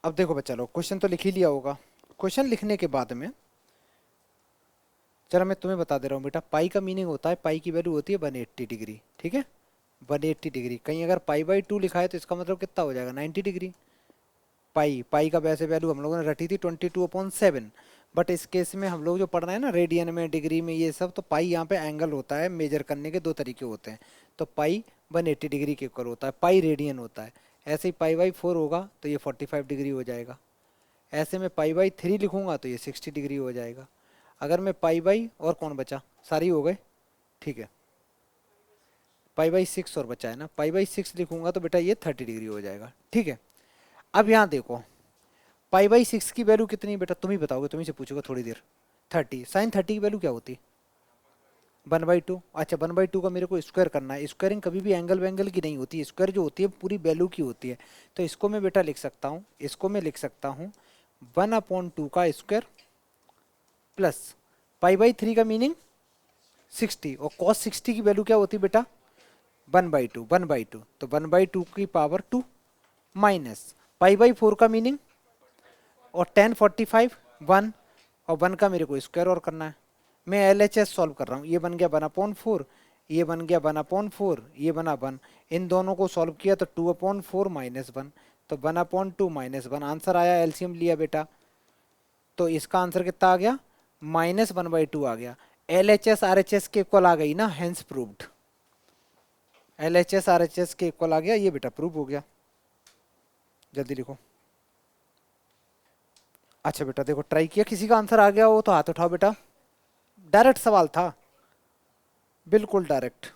अब देखो बच्चा लोग, क्वेश्चन तो लिख ही लिया होगा। क्वेश्चन लिखने के बाद में चलो मैं तुम्हें बता दे रहा हूँ बेटा, पाई का मीनिंग होता है, पाई की वैल्यू होती है 180 डिग्री, ठीक है। 180 डिग्री, कहीं अगर पाई बाई 2 लिखा है तो इसका मतलब कितना हो जाएगा, 90 डिग्री। पाई पाई का वैसे वैल्यू हम लोगों ने रटी थी 22/7, बट इस केस में हम लोग जो पढ़ रहे हैं ना रेडियन में, डिग्री में, ये सब, तो पाई यहाँ पे एंगल होता है, मेजर करने के दो तरीके होते हैं। तो पाई 180 डिग्री के इक्वल होता है, पाई रेडियन होता है। ऐसे ही पाई बाई 4 होगा तो ये 45 डिग्री हो जाएगा। ऐसे में पाई बाई 3 लिखूंगा तो ये 60 डिग्री हो जाएगा। अगर मैं पाई बाई, और कौन बचा, सारी हो गए, ठीक है। पाई बाई 6 और बचा है ना, पाई बाई 6 लिखूंगा तो बेटा ये 30 डिग्री हो जाएगा, ठीक है। अब यहाँ देखो, पाई बाई 6 की वैल्यू कितनी है बेटा, तुम ही बताओगे, तुम ही से पूछोगे थोड़ी देर। 30, साइन 30 की वैल्यू क्या होती, 1/2। अच्छा 1/2 का मेरे को स्क्वायर करना है। स्क्वायरिंग कभी भी एंगल वैंगल की नहीं होती, स्क्वायर जो होती है पूरी वैल्यू की होती है। तो इसको मैं बेटा लिख सकता हूँ, इसको मैं लिख सकता हूँ 1/2 का स्क्वायर प्लस पाई बाई 3 का मीनिंग 60, और कॉस 60 की वैल्यू क्या होती है बेटा, 1/2, 1/2, तो 1/2 की पावर 2 माइनस पाई बाई 4 का मीनिंग, और 10/45 1, और 1 का मेरे को स्क्वायर और करना है। मैं LHS सॉल्व कर रहा हूँ, ये बन गया 1/4, ये बन गया 1/4, ये बना 1। इन दोनों को सॉल्व किया तो 2/4 माइनस 1, तो 1/2 माइनस 1 आंसर आया। एलसीएम लिया बेटा, तो इसका आंसर कितना आ गया, -1/2 आ गया। LHS RHS के इक्वल आ गई ना, हेंस प्रूव्ड। LHS RHS के इक्वल आ गया, ये बेटा प्रूव हो गया। जल्दी लिखो। अच्छा बेटा देखो, ट्राई किया, किसी का आंसर आ गया हो तो हाथ उठाओ बेटा। डायरेक्ट सवाल था, बिल्कुल डायरेक्ट।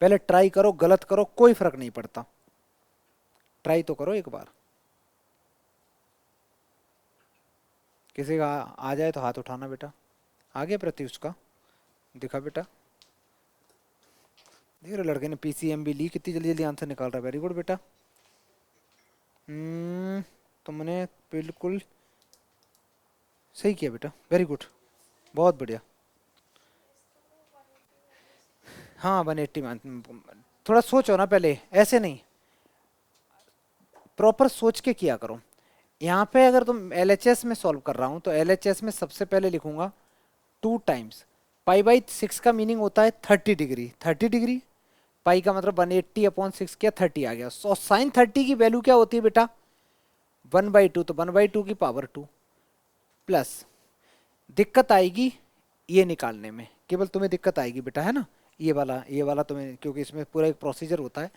पहले ट्राई करो, गलत करो कोई फर्क नहीं पड़ता, ट्राई तो करो एक बार। किसी का आ जाए तो हाथ उठाना बेटा। आ गया प्रत्युष का, दिखा बेटा। देख रहे लड़के ने PCM भी ली, कितनी जल्दी जल्दी आंसर निकाल रहा है, वेरी गुड बेटा। तुमने बिल्कुल सही किया बेटा, वेरी गुड, बहुत बढ़िया। हाँ 180 मान, थोड़ा सोचो ना पहले, ऐसे नहीं, प्रॉपर सोच के किया करो। यहाँ पे अगर तुम LHS में सॉल्व कर रहा हूँ तो LHS में सबसे पहले लिखूंगा 2 टाइम्स पाई बाई 6 का मीनिंग होता है 30 डिग्री, 30 डिग्री, पाई का मतलब 180/6 किया, 30 आ गया। सो साइन 30 की वैल्यू क्या होती है बेटा, 1/2, तो 1/2 की पावर 2 प्लस, दिक्कत आएगी ये निकालने में, केवल तुम्हें दिक्कत आएगी बेटा, है ना, ये वाला तुम्हें, क्योंकि इसमें पूरा एक प्रोसीजर होता है।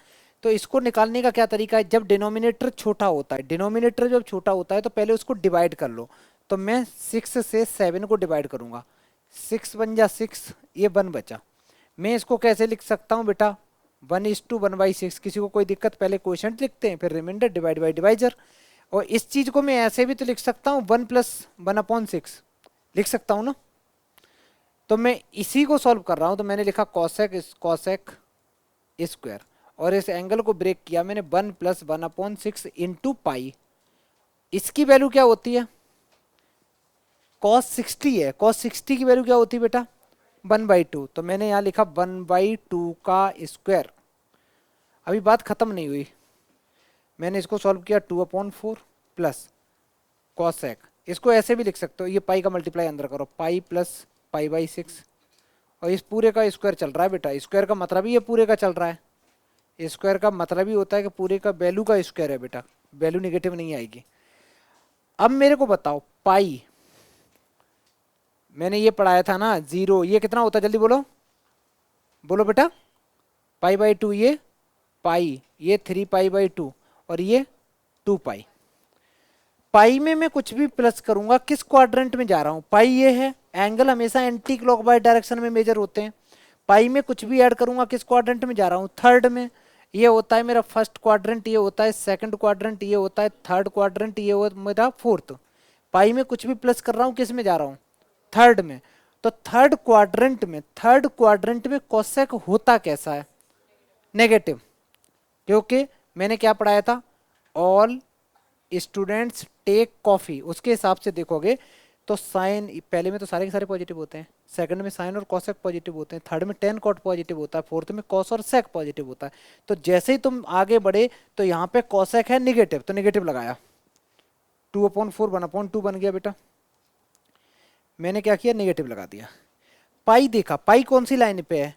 तो इसको निकालने का क्या तरीका है, जब डिनोमिनेटर छोटा होता है, डिनोमिनेटर जब छोटा होता है तो पहले उसको डिवाइड कर लो। तो मैं 6 से 7 को डिवाइड करूंगा, 6 बन जा 6, ये 1 बचा। मैं इसको कैसे लिख सकता हूँ बेटा, 1:1/6। किसी को कोई दिक्कत, पहले क्वोशंट लिखते हैं फिर रिमाइंडर डिवाइड बाई डिवाइजर। और इस चीज को मैं ऐसे भी तो लिख सकता हूँ 1 + 1/6 लिख सकता हूँ ना। तो मैं इसी को सॉल्व कर रहा हूँ, तो मैंने लिखा कॉसेक स्क्वायर, और इस एंगल को ब्रेक किया मैंने 1 + 1/6 इंटू पाई। इसकी वैल्यू क्या होती है, cos 60 है, cos 60 की वैल्यू क्या होती है बेटा, 1/2, तो मैंने यहाँ लिखा 1/2 का स्क्वायर। अभी बात खत्म नहीं हुई, मैंने इसको सॉल्व किया 2/4 प्लस कॉसेक। इसको ऐसे भी लिख सकते हो, ये पाई का मल्टीप्लाई अंदर करो, पाई प्लस पाई बाई 6, और इस पूरे का स्क्वायर चल रहा है बेटा। स्क्वायर का मतलब ही ये पूरे का चल रहा है, स्क्वायर का मतलब ही होता है कि पूरे का वैल्यू का स्क्वायर है बेटा, वैल्यू निगेटिव नहीं आएगी। अब मेरे को बताओ पाई, मैंने ये पढ़ाया था ना 0, ये कितना होता है जल्दी बोलो, बोलो बेटा, पाई/2, ये पाई, ये 3 पाई/2, और ये 2 पाई। पाई में मैं कुछ भी प्लस करूंगा, किस क्वाड्रेंट में जा रहा हूं, पाई ये है, एंगल हमेशा एंटी क्लॉकवाइज डायरेक्शन में मेजर होते हैं। पाई में कुछ भी ऐड करूंगा, किस क्वाड्रेंट में जा रहा हूं, थर्ड में। ये होता है मेरा फर्स्ट क्वाड्रेंट, ये होता है सेकंड क्वाड्रेंट, ये होता है थर्ड क्वाड्रेंट, ये होता है मेरा फोर्थ। पाई में कुछ भी प्लस कर रहा हूं, किस में जा रहा हूं, थर्ड में। तो थर्ड क्वाड्रेंट में कोसेक होता कैसा है, नेगेटिव, क्योंकि मैंने क्या पढ़ाया था, ऑल स्टूडेंट्स टेक कॉफी, उसके हिसाब से देखोगे तो साइन पहले में तो सारे के सारे पॉजिटिव होते हैं, सेकंड में साइन और कॉसेक पॉजिटिव होते हैं, थर्ड में टेन कॉट पॉजिटिव होता है, फोर्थ में कॉस और सेक पॉजिटिव होता है। तो जैसे ही तुम आगे बढ़े तो यहाँ पे कॉसेक है निगेटिव, तो निगेटिव लगाया, 2/4 1/2 बन गया बेटा। मैंने क्या किया, नेगेटिव लगा दिया। पाई देखा, पाई कौन सी लाइन पे है,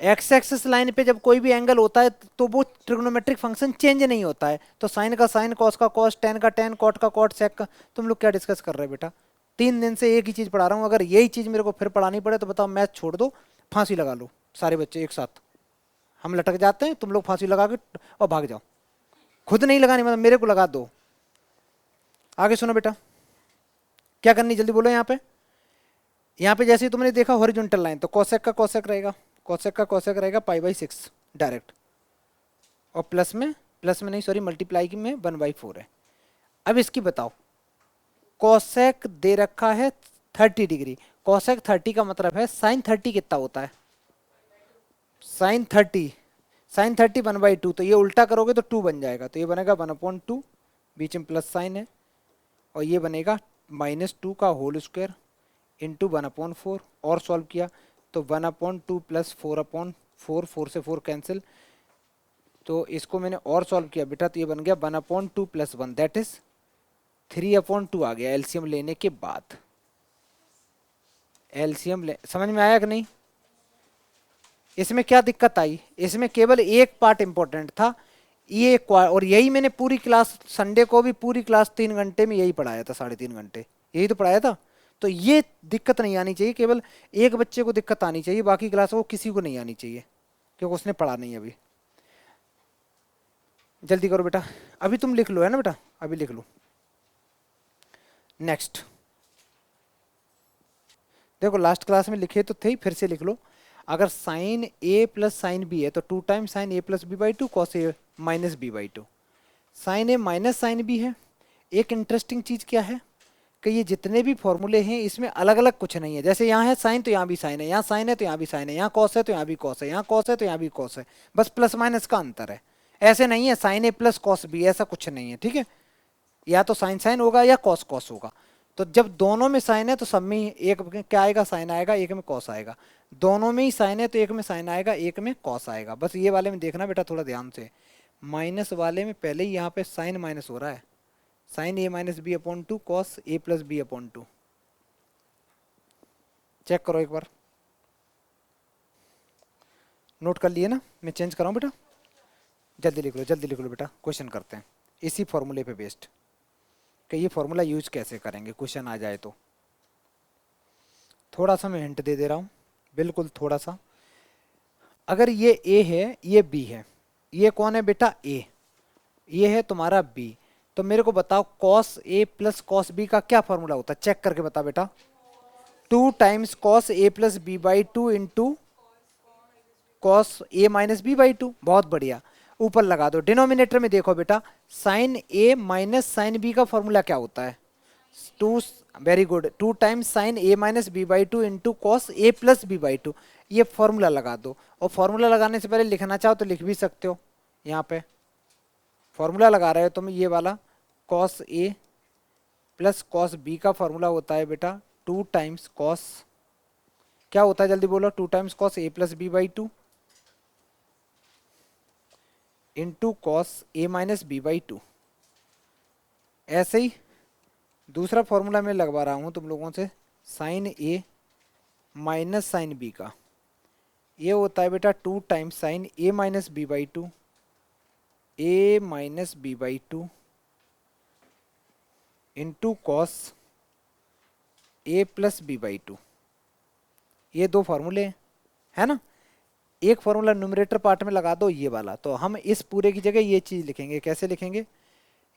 एक्स एक्सिस लाइन पे जब कोई भी एंगल होता है तो वो ट्रिग्नोमेट्रिक फंक्शन चेंज नहीं होता है। तो साइन का साइन, कॉस का कॉस, टेन का टेन, कॉट का कॉट, सेक का। तुम लोग क्या डिस्कस कर रहे हो बेटा, 3 दिन से एक ही चीज पढ़ा रहा हूँ। अगर यही चीज मेरे को फिर पढ़ानी पड़े तो बताओ, मैथ छोड़ दो, फांसी लगा लो सारे बच्चे एक साथ। हम लटक जाते हैं, तुम लोग फांसी लगा के और भाग जाओ। खुद नहीं लगानी, मतलब मेरे को लगा दो। आगे सुनो बेटा, क्या करनी जल्दी बोलो। यहाँ पे जैसे ही तुमने देखा हॉरिजॉन्टल लाइन, तो कोसेक का कोसेक रहेगा, कोसेक का कोसेक रहेगा π/6 डायरेक्ट। और प्लस में नहीं सॉरी, मल्टीप्लाई की में 1/4 है। अब इसकी बताओ, कोसेक दे रखा है 30 डिग्री। कोसेक 30 का मतलब है साइन 30 कितना होता है, साइन 30 1/2। तो ये उल्टा करोगे तो 2 बन जाएगा, तो ये बनेगा 1/2, बीच में प्लस साइन है, और ये बनेगा -2 का होल स्क्वायर इंटू 1/4। और सॉल्व किया तो 1/2 प्लस 4/4, 4 से 4 कैंसिल। तो इसको मैंने और सॉल्व किया बेटा, तो ये बन गया 1/2 + 1 दैट इज 3/2 आ गया एलसीएम लेने के बाद। समझ में आया कि नहीं। इसमें क्या दिक्कत आई, इसमें केवल एक पार्ट इंपॉर्टेंट था, ये और यही मैंने पूरी क्लास, संडे को भी पूरी क्लास 3 घंटे में यही पढ़ाया था, 3.5 घंटे यही तो पढ़ाया था। तो ये दिक्कत नहीं आनी चाहिए, केवल एक बच्चे को दिक्कत आनी चाहिए, बाकी क्लास को किसी को नहीं आनी चाहिए, क्योंकि उसने पढ़ा नहीं अभी। जल्दी करो बेटा, अभी तुम लिख लो, है ना बेटा, अभी लिख लो। नेक्स्ट देखो, लास्ट क्लास में लिखे तो थे ही, फिर से लिख लो। अगर साइन ए प्लस साइन बी है तो 2 times sine A plus बी/2 cos A minus बी/2। Sign a minus sine B है। एक इंटरेस्टिंग चीज क्या है कि ये जितने भी फॉर्मूले हैं इसमें अलग अलग कुछ नहीं है। जैसे यहाँ है साइन तो यहाँ भी साइन है, यहाँ साइन है तो यहाँ भी साइन है, यहाँ कॉस है तो यहाँ भी कॉस है, यहाँ कॉस है तो यहाँ भी कॉस है, बस प्लस माइनस का अंतर है। ऐसे नहीं है साइन ए प्लस कॉस बी, ऐसा कुछ नहीं है, ठीक है। या तो साइन साइन होगा या कॉस कॉस होगा। तो जब दोनों में साइन है तो सब में एक में क्या आएगा, साइन आएगा, एक में कॉस आएगा। दोनों में ही साइन है तो एक में साइन आएगा, एक में कॉस आएगा। बस ये वाले में देखना बेटा थोड़ा ध्यान से, माइनस वाले में पहले ही यहाँ पे साइन माइनस हो रहा है, sign a minus बी/2 cos A plus बी/2। Check करो एक बार, नोट कर लिए ना, मैं चेंज कराऊँ बेटा। जल्दी लिख लो, जल्दी लिख लो बेटा, क्वेश्चन करते हैं इसी फॉर्मूले पे बेस्ड कि ये फॉर्मूला यूज कैसे करेंगे, क्वेश्चन आ जाए तो। थोड़ा सा मैं हिंट दे दे रहा हूँ, बिल्कुल थोड़ा सा। अगर ये ए है, ये बी है, ये कौन है बेटा, ए, ये है तुम्हारा बी। तो मेरे को बताओ cos A plus cos b का क्या फॉर्मूला होता है, चेक करके बता बेटा। 2 टाइम्स कॉस ए प्लस बी/2 इंटू कॉस ए माइनस बी/2। बहुत बढ़िया, ऊपर लगा दो। डिनोमिनेटर में देखो बेटा, sine a minus sine B का फॉर्मूला क्या होता है, 2, very good, 2 times sine a minus बी/2 into cos A plus बी/2। ये फॉर्मूला लगा दो। और फॉर्मूला लगाने से पहले लिखना चाहो तो लिख भी सकते हो, यहाँ पे फॉर्मूला लगा रहे हो तुम, ये वाला cos A plus cos b का फॉर्मूला होता है बेटा 2 टाइम्स कॉस, क्या होता है जल्दी बोलो, 2 टाइम्स कॉस ए प्लस बी/2 इंटू कॉस ए माइनस बी/2। ऐसे ही दूसरा फॉर्मूला मैं लगवा रहा हूँ तुम लोगों से, sign a minus sine B का, ये होता है बेटा 2 times sine a minus बी/2, A minus बी/2 into cos A plus बी/2। ये दो फॉर्मूले है ना। एक फॉर्मूला न्यूमरेटर पार्ट में लगा दो, ये वाला। तो हम इस पूरे की जगह ये चीज लिखेंगे, कैसे लिखेंगे,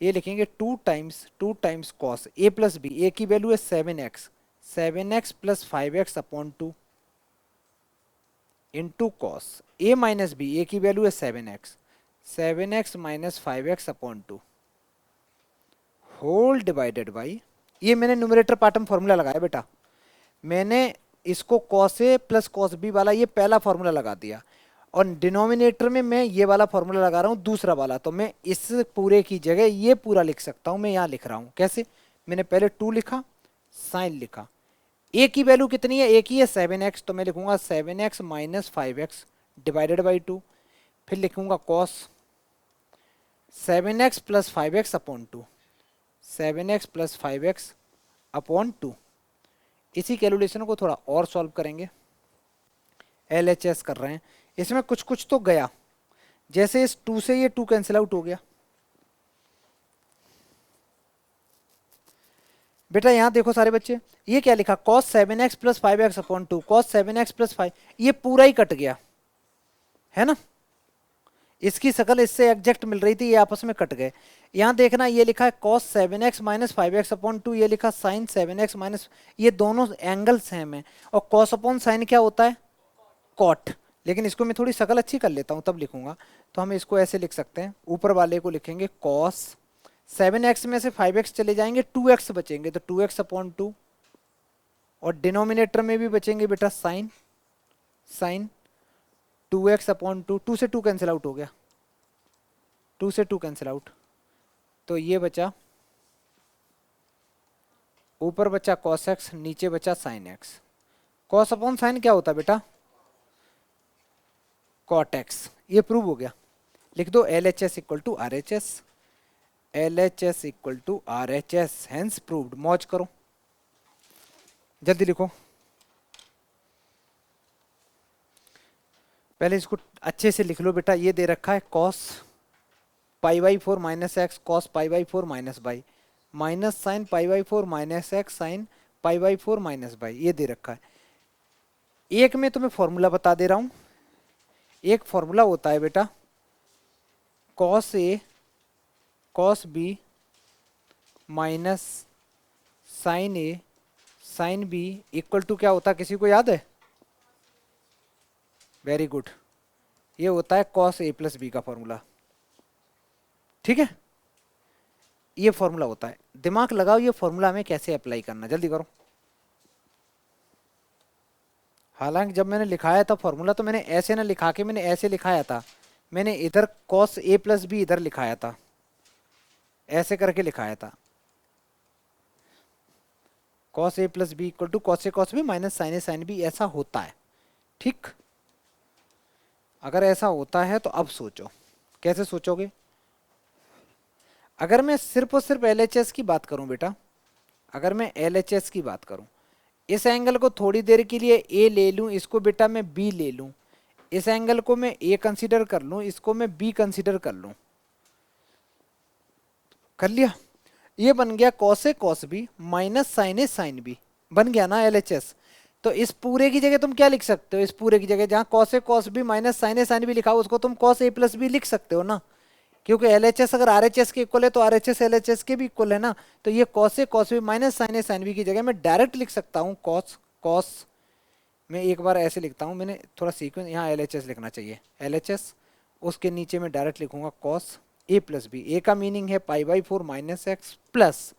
ये लिखेंगे 2 times cos A plus B, A की वैल्यू है 7x plus 5x/2 into cos A minus B, A की वैल्यू है 7x minus 5x/2 whole divided by, ये मैंने न्यूमरेटर पार्ट में फॉर्मूला लगाया बेटा। मैंने इसको cos A plus cos B वाला ये पहला फॉर्मूला लगा दिया, और डिनोमिनेटर में मैं ये वाला फॉर्मूला लगा रहा हूँ दूसरा वाला। तो मैं इस पूरे की जगह ये पूरा लिख सकता हूँ, मैं यहाँ लिख रहा हूँ कैसे, मैंने पहले 2 लिखा, साइन लिखा, ए की वैल्यू कितनी है, ए की है 7x, तो मैं लिखूंगा 7x minus 5x divided by 2। फिर लिखूंगा cos 7x plus 5x/2, 7x plus 5x upon 2। इसी कैलकुलेशन को थोड़ा और सॉल्व करेंगे, LHS कर रहे हैं। इसमें कुछ कुछ तो गया, जैसे इस 2 से ये 2 कैंसिल आउट हो गया। बेटा यहाँ देखो सारे बच्चे, ये क्या लिखा, cos 7x plus 5x upon 2, cos 7x plus 5, ये पूरा ही कट गया है ना। इसकी शकल इससे एग्जैक्ट मिल रही थी, ये आपस में कट गए। यहाँ देखना ये लिखा है cos 7x minus 5x upon 2, ये लिखा sin 7x माइनस, ये दोनों एंगल सेम है। और cos अपॉन साइन क्या होता है, cot। लेकिन इसको मैं थोड़ी शकल अच्छी कर लेता हूँ तब लिखूंगा। तो हम इसको ऐसे लिख सकते हैं, ऊपर वाले को लिखेंगे cos 7x में से 5x चले जाएंगे, 2x बचेंगे, तो 2x अपॉन 2। और डिनोमिनेटर में भी बचेंगे बेटा साइन 2x अपॉन 2, 2 से 2 कैंसिल आउट हो गया, 2 से 2 कैंसिल आउट, तो ये बचा, ऊपर बचा cos x, नीचे बचा sin x। cos upon sine क्या होता है बेटा, cot x। ये प्रूव हो गया। लिख दो LHS equal to RHS, LHS equal to RHS, hence proved. मौज करो, जल्दी लिखो। पहले इसको अच्छे से लिख लो बेटा, ये दे रखा है cos pi by 4 minus x, cos pi by 4 minus by, minus sine pi by 4 minus x, sine pi by 4 minus by, ये दे रखा है। एक में तुम्हें फॉर्मूला बता दे रहा हूं, एक फॉर्मूला होता है बेटा cos A cos B minus sine A sine B equal to क्या होता है, किसी को याद है? वेरी गुड, ये होता है cos A प्लस बी का फॉर्मूला। ठीक है, ये फॉर्मूला होता है। दिमाग लगाओ, ये फॉर्मूला हमें कैसे अप्लाई करना, जल्दी करो। हालांकि जब मैंने लिखाया था फॉर्मूला तो मैंने ऐसे ना लिखा के, मैंने ऐसे लिखाया था, मैंने इधर cos A प्लस बी इधर लिखाया था, ऐसे करके लिखाया था, cos A plus B equal to cos A cos B minus sine A sine B, ऐसा होता है। ठीक, अगर ऐसा होता है तो अब सोचो कैसे सोचोगे। अगर मैं सिर्फ और सिर्फ LHS की बात करूं बेटा, अगर मैं LHS की बात करूं, इस एंगल को थोड़ी देर के लिए A ले लूं, इसको बेटा मैं B ले लूं, इस एंगल को मैं A कंसीडर कर लूं, इसको मैं B कंसीडर कर लूं, कर लिया, ये बन गया cos A cos B minus sine A sine B, बन गया ना LHS। तो इस पूरे की जगह तुम क्या लिख सकते हो, इस पूरे की जगह जहाँ cos A cos B minus sine A sine B लिखा हो, उसको तुम cos A प्लस B लिख सकते हो ना, क्योंकि LHS अगर RHS के इक्वल है तो RHS LHS के भी इक्वल है ना। तो ये cos A cos B minus sine A sine B की जगह मैं डायरेक्ट लिख सकता हूँ cos, मैं एक बार ऐसे लिखता हूँ, मैंने थोड़ा सीक्वेंस, यहाँ LHS लिखना चाहिए, LHS, उसके नीचे मैं डायरेक्ट लिखूंगा cos A plus B. A का मीनिंग है pi by 4 minus X, plus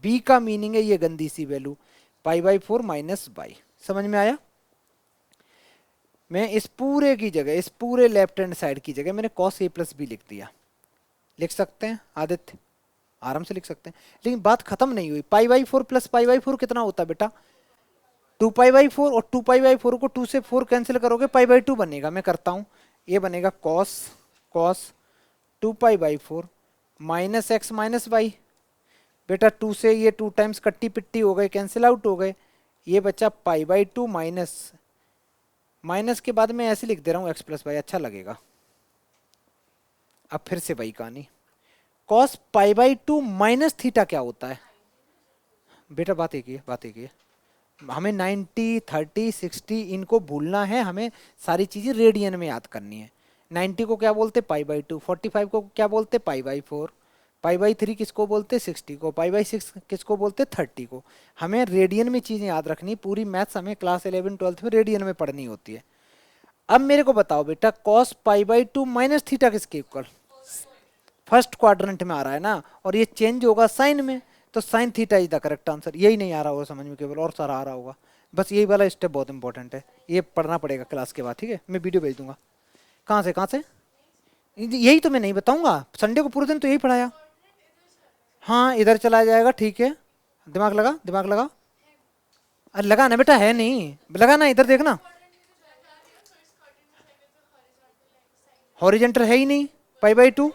B का मीनिंग है ये गंदी सी value pi by 4 minus by. समझ में आया? मैं इस पूरे की जगह, इस पूरे लेफ्ट हैंड साइड की जगह मैंने cos A प्लस बी लिख दिया। लिख सकते हैं आदित्य, आराम से लिख सकते हैं। लेकिन बात खत्म नहीं हुई, पाई बाई 4 प्लस पाई बाई 4 कितना होता है बेटा, 2 पाई बाई 4, और 2 पाई बाई 4 को 2 से 4 कैंसिल करोगे पाई बाई 2 बनेगा। मैं करता हूँ, ये बनेगा cos 2 pi by 4 minus X minus Y. बेटा 2 से ये 2 टाइम्स कट्टी पिट्टी हो गए, कैंसिल आउट हो गए, ये बच्चा पाई बाई 2 माइनस, माइनस के बाद मैं ऐसे लिख दे रहा हूँ एक्स प्लस वाई, अच्छा लगेगा। अब फिर से वही कहानी, cos pi by 2 minus theta क्या होता है बेटा, बात एक ही, बात एक ही। हमें 90 30 60 इनको भूलना है, हमें सारी चीजें रेडियन में याद करनी है। 90 को क्या बोलते, पाई बाई 2, 45 को क्या बोलते, पाई बाई 4, पाई बाई 3 किसको बोलते, 60 को, पाई बाई 6 किसको बोलते, 30 को। हमें रेडियन में चीजें याद रखनी, पूरी मैथ्स हमें क्लास 11 12 में रेडियन में पढ़नी होती है। अब मेरे को बताओ बेटा, cos pi by 2 minus theta किसके इक्वल, फर्स्ट क्वाड्रेंट में आ रहा है ना, और ये चेंज होगा साइन में, तो sine theta is the correct answer. यही नहीं आ रहा होगा समझ में केवल, और सारा आ रहा होगा, बस यही वाला स्टेप बहुत इंपॉर्टेंट है, ये पढ़ना पड़ेगा क्लास के बाद। ठीक है, मैं वीडियो भेज दूंगा। कहाँ से, कहाँ से? यही तो मैं नहीं बताऊंगा, संडे को पूरे दिन तो यही पढ़ाया। हाँ इधर चला जाएगा, ठीक है, दिमाग लगा, दिमाग लगा, अरे लगा ना बेटा, है नहीं लगा ना, इधर देखना, हॉरिजेंटल है ही नहीं, पाई बाई 2,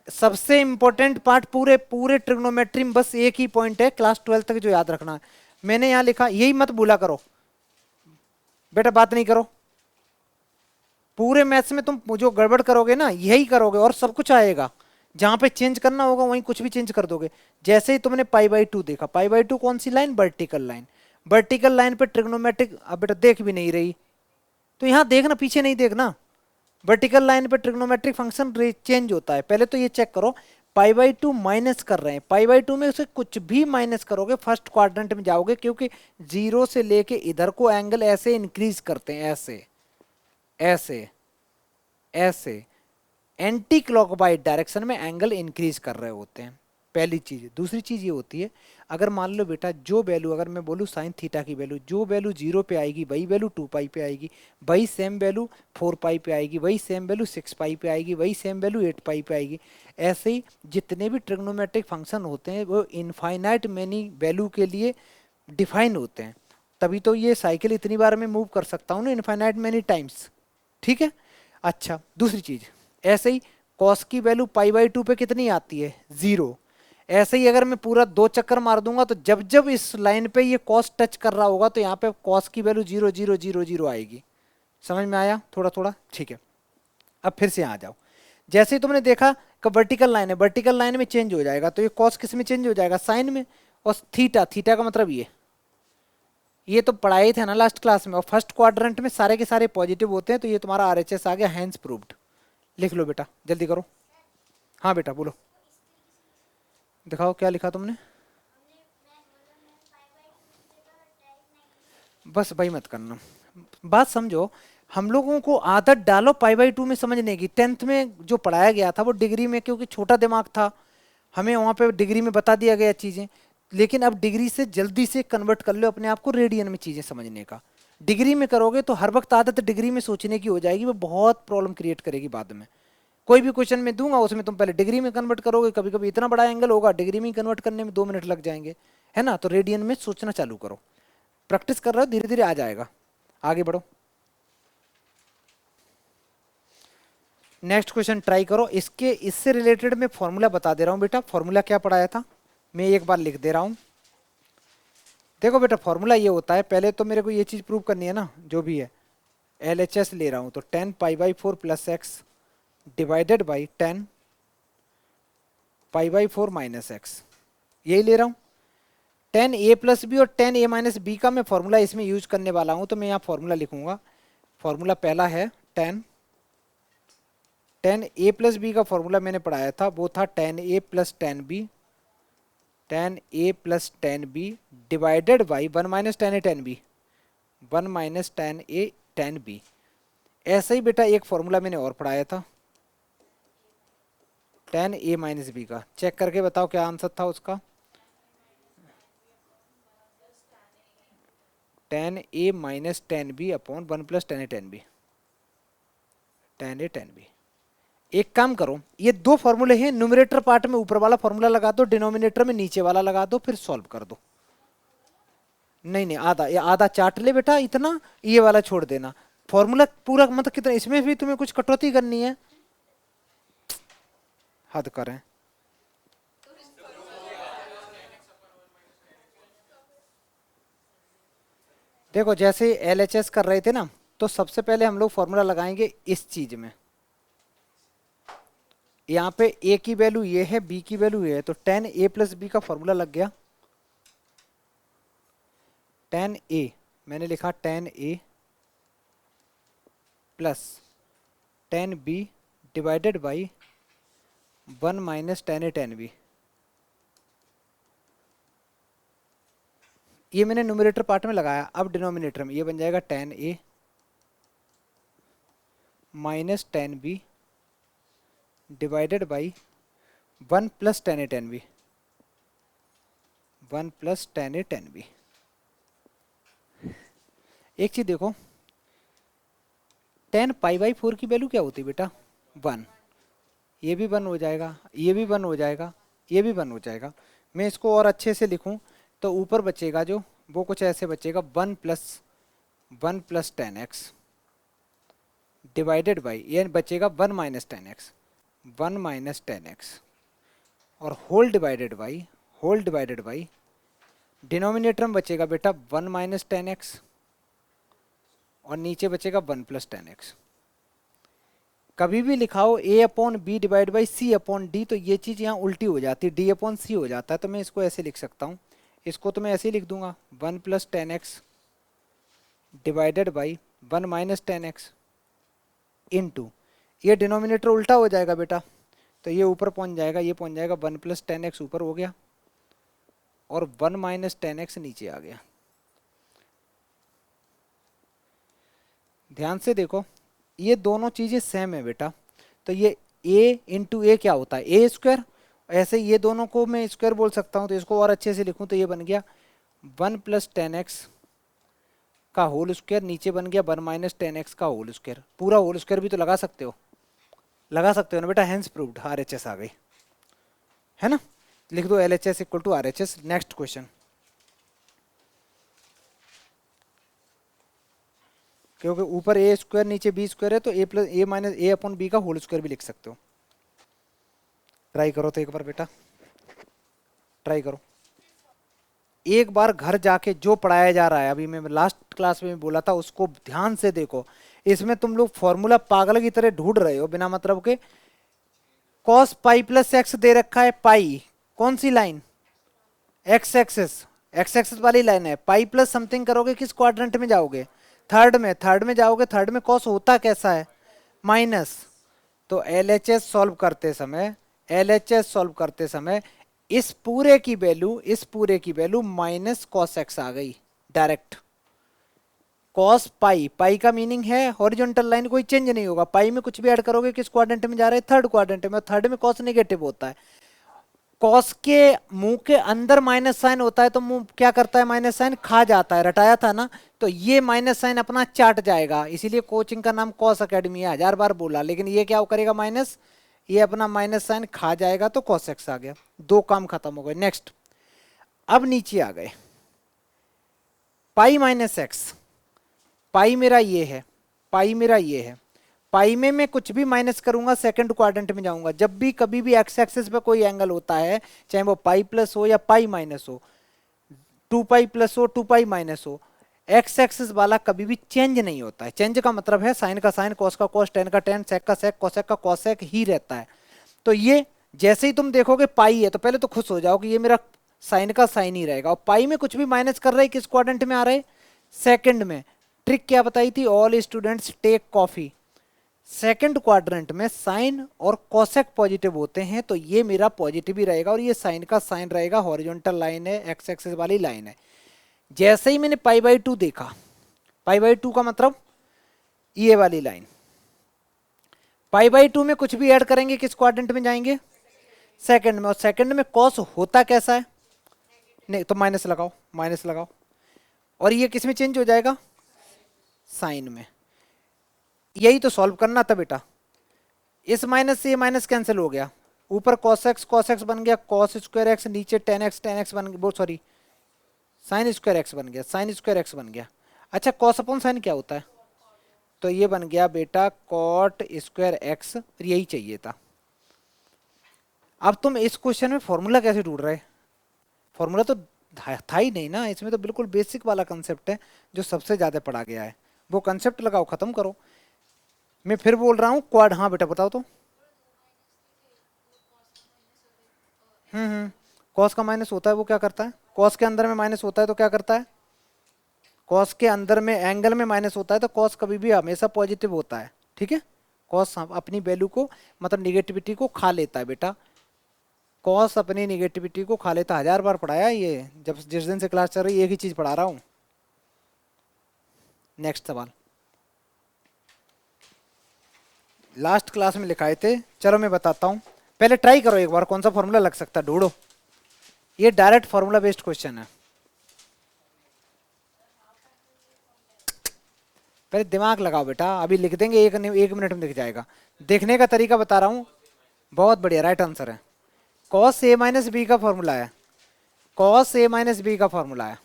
सबसे इंपॉर्टेंट पार्ट पूरे पूरे ट्रिग्नोमेट्री में बस एक ही पॉइंट है क्लास 12 तक जो याद रखना है। मैंने यहां लिखा, यही मत भूला करो बेटा, बात नहीं करो। पूरे मैथ्स में तुम जो गड़बड़ करोगे ना यही करोगे, और सब कुछ आएगा। जहां पे चेंज करना होगा वहीं कुछ भी चेंज कर दोगे। जैसे ही तुमने पाई/2 देखा, पाई/2 कौन सी line? Vertical line. Vertical line पे ट्रिग्नोमेट्रिक, अब बेटा देख भी नहीं रही तो यहां देखना, पीछे नहीं देखना। वर्टिकल लाइन पे ट्रिग्नोमेट्रिक फंक्शन चेंज होता है। पहले तो ये चेक करो, पाई/2 माइनस कर रहे हैं, पाई/2 में से कुछ भी माइनस करोगे फर्स्ट क्वाड्रेंट में जाओगे, क्योंकि जीरो से लेके इधर को एंगल ऐसे इंक्रीज करते हैं, ऐसे ऐसे ऐसे एंटी क्लॉकवाइज डायरेक्शन में एंगल इंक्रीज कर रहे होते हैं। पहली चीज। दूसरी चीज ये होती है, अगर मान लो बेटा जो वैल्यू, अगर मैं बोलूँ साइन थीटा की वैल्यू, जो वैल्यू 0 पे आएगी वही वैल्यू 2 पाई पे आएगी, वही सेम वैल्यू 4 पाई पे आएगी, वही सेम वैल्यू 6 पाई पे आएगी, वही सेम वैल्यू 8 पाई पे आएगी। ऐसे ही जितने भी ट्रिग्नोमेट्रिक फंक्शन होते हैं वो इनफाइनाइट मैनी वैल्यू के लिए डिफाइन होते हैं। तभी तो ये साइकिल इतनी बार मैं मूव कर सकता हूँ ना, इनफाइनाइट मैनी टाइम्स। ठीक है। अच्छा, दूसरी चीज, ऐसे ही कॉस की वैल्यू पाई/2 पे कितनी आती है? 0। ऐसे ही अगर मैं पूरा 2 चक्कर मार दूंगा तो जब जब इस लाइन पे ये कॉस टच कर रहा होगा तो यहाँ पे कॉस की वैल्यू 0 0 0 0 आएगी। समझ में आया थोड़ा थोड़ा? ठीक है। अब फिर से यहाँ आ जाओ। जैसे ही तुमने देखा कि वर्टिकल लाइन है, वर्टिकल लाइन में चेंज हो जाएगा, तो ये कॉस किस में चेंज हो जाएगा? साइन में। और थीटा, थीटा का मतलब ये तो पढ़ाई थे ना लास्ट क्लास में। और फर्स्ट क्वाड्रेंट में सारे के सारे पॉजिटिव होते हैं, तो ये तुम्हारा RHS आ गया, हैंस प्रूव्ड। लिख लो बेटा, जल्दी करो। हाँ बेटा बोलो, दिखाओ क्या लिखा तुमने। बस भाई मत करना, बात समझो। हम लोगों को आदत डालो पाई/2 में समझने की। 10th में जो पढ़ाया गया था वो डिग्री में, क्योंकि छोटा दिमाग था, हमें वहाँ पे डिग्री में बता दिया गया चीज़ें। लेकिन अब डिग्री से जल्दी से कन्वर्ट कर लो अपने आप को रेडियन में चीज़ें समझने का। डिग्री में करोगे तो हर वक्त आदत डिग्री में सोचने की हो जाएगी, वो बहुत प्रॉब्लम क्रिएट करेगी बाद में। कोई भी क्वेश्चन में दूंगा उसमें तुम पहले डिग्री में कन्वर्ट करोगे, कभी कभी इतना बड़ा एंगल होगा डिग्री में कन्वर्ट करने में 2 मिनट लग जाएंगे, है ना? तो रेडियन में सोचना चालू करो, प्रैक्टिस कर रहे हो, धीरे धीरे आ जाएगा। आगे बढ़ो, नेक्स्ट क्वेश्चन ट्राई करो। इसके इससे रिलेटेड मैं फॉर्मूला बता दे रहा हूँ बेटा। फॉर्मूला क्या पढ़ाया था मैं एक बार लिख दे रहा हूँ। देखो बेटा, फॉर्मूला ये होता है, पहले तो मेरे को ये चीज़ प्रूव करनी है ना, जो भी है LHS ले रहा हूँ, तो 10 पाई/4 प्लस एक्स डिवाइडेड बाई 10 पाई/4 माइनस एक्स, यही ले रहा हूँ। 10a प्लस बी और 10a माइनस बी का मैं फॉर्मूला इसमें यूज करने वाला हूँ, तो मैं यहाँ फॉर्मूला लिखूंगा। फॉर्मूला पहला है 10 a प्लस बी का फॉर्मूला मैंने पढ़ाया था, वो था 10a plus 10b, 10a plus 10b divided by 1 minus 10a 10b, 1 minus 10a 10b। ऐसा ही बेटा एक फॉर्मूला मैंने और पढ़ाया था 10a माइनस बी का। चेक करके बताओ क्या आंसर था उसका। 10a minus 10b upon 1 plus 10a 10b, 10a 10b। एक काम करो, ये दो फॉर्मूले हैं, न्यूमरेटर पार्ट में ऊपर वाला फॉर्मूला लगा दो, डिनोमिनेटर में नीचे वाला लगा दो, फिर सॉल्व कर दो। नहीं नहीं, आधा, ये आधा चाट ले बेटा, इतना ये वाला छोड़ देना। फॉर्मूला पूरा मतलब कितना, इसमें भी तुम्हें कुछ कटौती करनी है? हद करें। देखो जैसे LHS कर रहे थे ना, तो सबसे पहले हम लोग फॉर्मूला लगाएंगे इस चीज में। यहाँ पे a की वैल्यू ये है, b की वैल्यू ये है, तो 10a प्लस बी का फॉर्मूला लग गया। 10a मैंने लिखा 10a plus 10b divided by 1 minus 10a 10b। ये मैंने न्यूमरेटर पार्ट में लगाया। अब डिनोमिनेटर में ये बन जाएगा 10a minus 10b divided by 1 plus 10a 10b, 1 plus 10a 10b। एक चीज देखो, 10 पाई/4 की वैल्यू क्या होती है बेटा? 1। ये भी 1 हो जाएगा, ये भी 1 हो जाएगा, ये भी 1 हो जाएगा। मैं इसको और अच्छे से लिखूं तो ऊपर बचेगा जो, वो कुछ ऐसे बचेगा 1 प्लस 10x डिवाइडेड बाई, ये बचेगा 1 माइनस 10x, 1 माइनस 10x और होल डिवाइडेड बाई डिनोमिनेटर में बचेगा बेटा 1 माइनस 10x और नीचे बचेगा 1 प्लस 10x। कभी भी लिखाओ a upon B divide by C upon D, तो ये चीज़ यहाँ उल्टी हो जाती है, d अपॉन सी हो जाता है। तो मैं इसको ऐसे लिख सकता हूँ, इसको तो मैं ऐसे ही लिख दूंगा 1 plus 10x divided by 1 minus 10x into, ये डिनोमिनेटर उल्टा हो जाएगा बेटा, तो ये ऊपर पहुंच जाएगा, ये पहुंच जाएगा 1 प्लस 10x ऊपर हो गया और 1 माइनस 10x नीचे आ गया। ध्यान से देखो, ये दोनों चीज़ें सेम है बेटा, तो ये a इंटू ए क्या होता है, ए स्क्वायर। ऐसे ये दोनों को मैं स्क्वायर बोल सकता हूँ, तो इसको और अच्छे से लिखूँ तो ये बन गया 1 प्लस 10x का होल स्क्वायर, नीचे बन गया 1 माइनस 10x का होल स्क्वायर। पूरा होल स्क्वायर भी तो लगा सकते हो, लगा सकते हो ना बेटा, हेंस प्रूव्ड, RHS आ गई है ना। लिख दो LHS equal to RHS। Next question, क्योंकि ऊपर ए स्क्वायर नीचे बी स्क्वायर है, तो A plus A minus A upon B का होल स्क्वायर भी लिख सकते हो। ट्राई करो तो एक बार बेटा, ट्राई करो एक बार घर जाके, जो पढ़ाया जा रहा है अभी मैं लास्ट क्लास में बोला था उसको ध्यान से देखो। इसमें तुम लोग फॉर्मूला पागल की तरह ढूंढ रहे हो बिना मतलब के। कॉस पाई प्लस एक्स दे रखा है, पाई कौन सी लाइन, एक्स एक्सेस वाली लाइन है। पाई प्लस समथिंग करोगे किस क्वाड्रेंट में जाओगे, थर्ड में जाओगे। थर्ड में कॉस होता कैसा है, माइनस। तो एलएचएस सॉल्व करते समय इस पूरे की वैल्यू माइनस कॉस एक्स आ गई डायरेक्ट। कॉस पाई, पाई का मीनिंग है हॉरिजॉन्टल लाइन, कोई चेंज नहीं होगा। पाई में कुछ भी ऐड करोगे किस क्वाड्रेंट में जा रहे हैं, थर्ड क्वाड्रेंट में। थर्ड में कॉस नेगेटिव होता है। कॉस के मुंह के अंदर माइनस साइन होता है, तो मुंह क्या करता है, माइनस साइन खा जाता है, रटाया था ना। तो ये माइनस साइन अपना चाट जाएगा, इसीलिए कोचिंग का नाम कॉस अकेडमी है, 1000 बार बोला। लेकिन ये क्या करेगा, माइनस, ये अपना माइनस साइन खा जाएगा, तो कॉस एक्स आ गया। दो काम खत्म हो गए। नेक्स्ट, अब नीचे आ गए, पाई माइनस एक्स। पाई मेरा ये है, पाई मेरा ये है। पाई में मैं कुछ भी माइनस करूंगा सेकंड क्वाड्रेंट में जाऊंगा। जब भी कभी भी एक्स एक्सिस पे कोई एंगल होता है, चाहे वो पाई प्लस हो या पाई माइनस हो, 2 पाई प्लस हो 2 पाई माइनस हो, एक्स एक्सिस वाला कभी भी चेंज नहीं होता है। चेंज का मतलब है साइन का साइन, कॉस का कॉस, टेन का टेन, सेक का सेक, कॉसेक का कॉसेक ही रहता है। तो ये जैसे ही तुम देखोगे पाई है, तो पहले तो खुश हो जाओ कि ये मेरा साइन का साइन ही रहेगा। और पाई में कुछ भी माइनस कर रहे हैं किस क्वाड्रेंट में आ रहे, सेकंड में। ट्रिक क्या बताई थी, all students take coffee. Second quadrant में साइन और कोसेक पॉजिटिव होते हैं, तो ये मेरा पॉजिटिव ही रहेगा और ये साइन का साइन रहेगा, हॉरिजॉन्टल लाइन है, एक्स एक्सिस वाली लाइन है। जैसे ही मैंने पाई बाई 2 देखा, पाई बाई 2 का मतलब ये वाली लाइन, पाई बाई 2 में कुछ भी ऐड करेंगे किस क्वाड्रेंट में जाएंगे, सेकंड में। और सेकंड में कॉस होता कैसा है, नहीं तो माइनस लगाओ, माइनस लगाओ, और ये किस में चेंज हो जाएगा, साइन में। यही तो सॉल्व करना था बेटा। इस माइनस से ये माइनस कैंसिल हो गया, ऊपर cos x बन गया cos स्क्वायर एक्स, नीचे टेन एक्स बन गया, सॉरी साइन स्क्वायर एक्स बन गया, साइन स्क्वायर एक्स बन गया। अच्छा, cos अपॉन साइन क्या होता है, तो ये बन गया बेटा कॉट स्क्वायर एक्स, यही चाहिए था। अब तुम इस क्वेश्चन में फॉर्मूला कैसे ढूंढ रहे, फॉर्मूला तो था ही नहीं ना इसमें, तो बिल्कुल बेसिक वाला कंसेप्ट है जो सबसे ज्यादा पढ़ा गया है, वो कंसेप्ट लगाओ, खत्म करो। मैं फिर बोल रहा हूँ क्वाड, हाँ बेटा बताओ तो। कॉस का माइनस होता है, वो क्या करता है, कॉस के अंदर में माइनस होता है तो क्या करता है, कॉस के अंदर में एंगल में माइनस होता है, तो कॉस कभी भी हमेशा पॉजिटिव होता है, ठीक है। कॉस अपनी वैल्यू को, मतलब निगेटिविटी को खा लेता है बेटा, कॉस अपनी निगेटिविटी को खा लेता है। 1000 बार पढ़ाया है ये, जब जिस दिन से क्लास चल रही है एक ही चीज पढ़ा रहा हूँ। नेक्स्ट सवाल, लास्ट क्लास में लिखाए थे, चलो मैं बताता हूँ। पहले ट्राई करो एक बार कौन सा फॉर्मूला लग सकता है, ढूंढो। ये डायरेक्ट फॉर्मूला बेस्ड क्वेश्चन है, पहले दिमाग लगाओ बेटा, अभी लिख देंगे, एक मिनट में दिख जाएगा। देखने का तरीका बता रहा हूँ, बहुत बढ़िया, राइट आंसर है। कॉस ए माइनस बी का फॉर्मूला है, कॉस ए माइनस बी का फॉर्मूला है,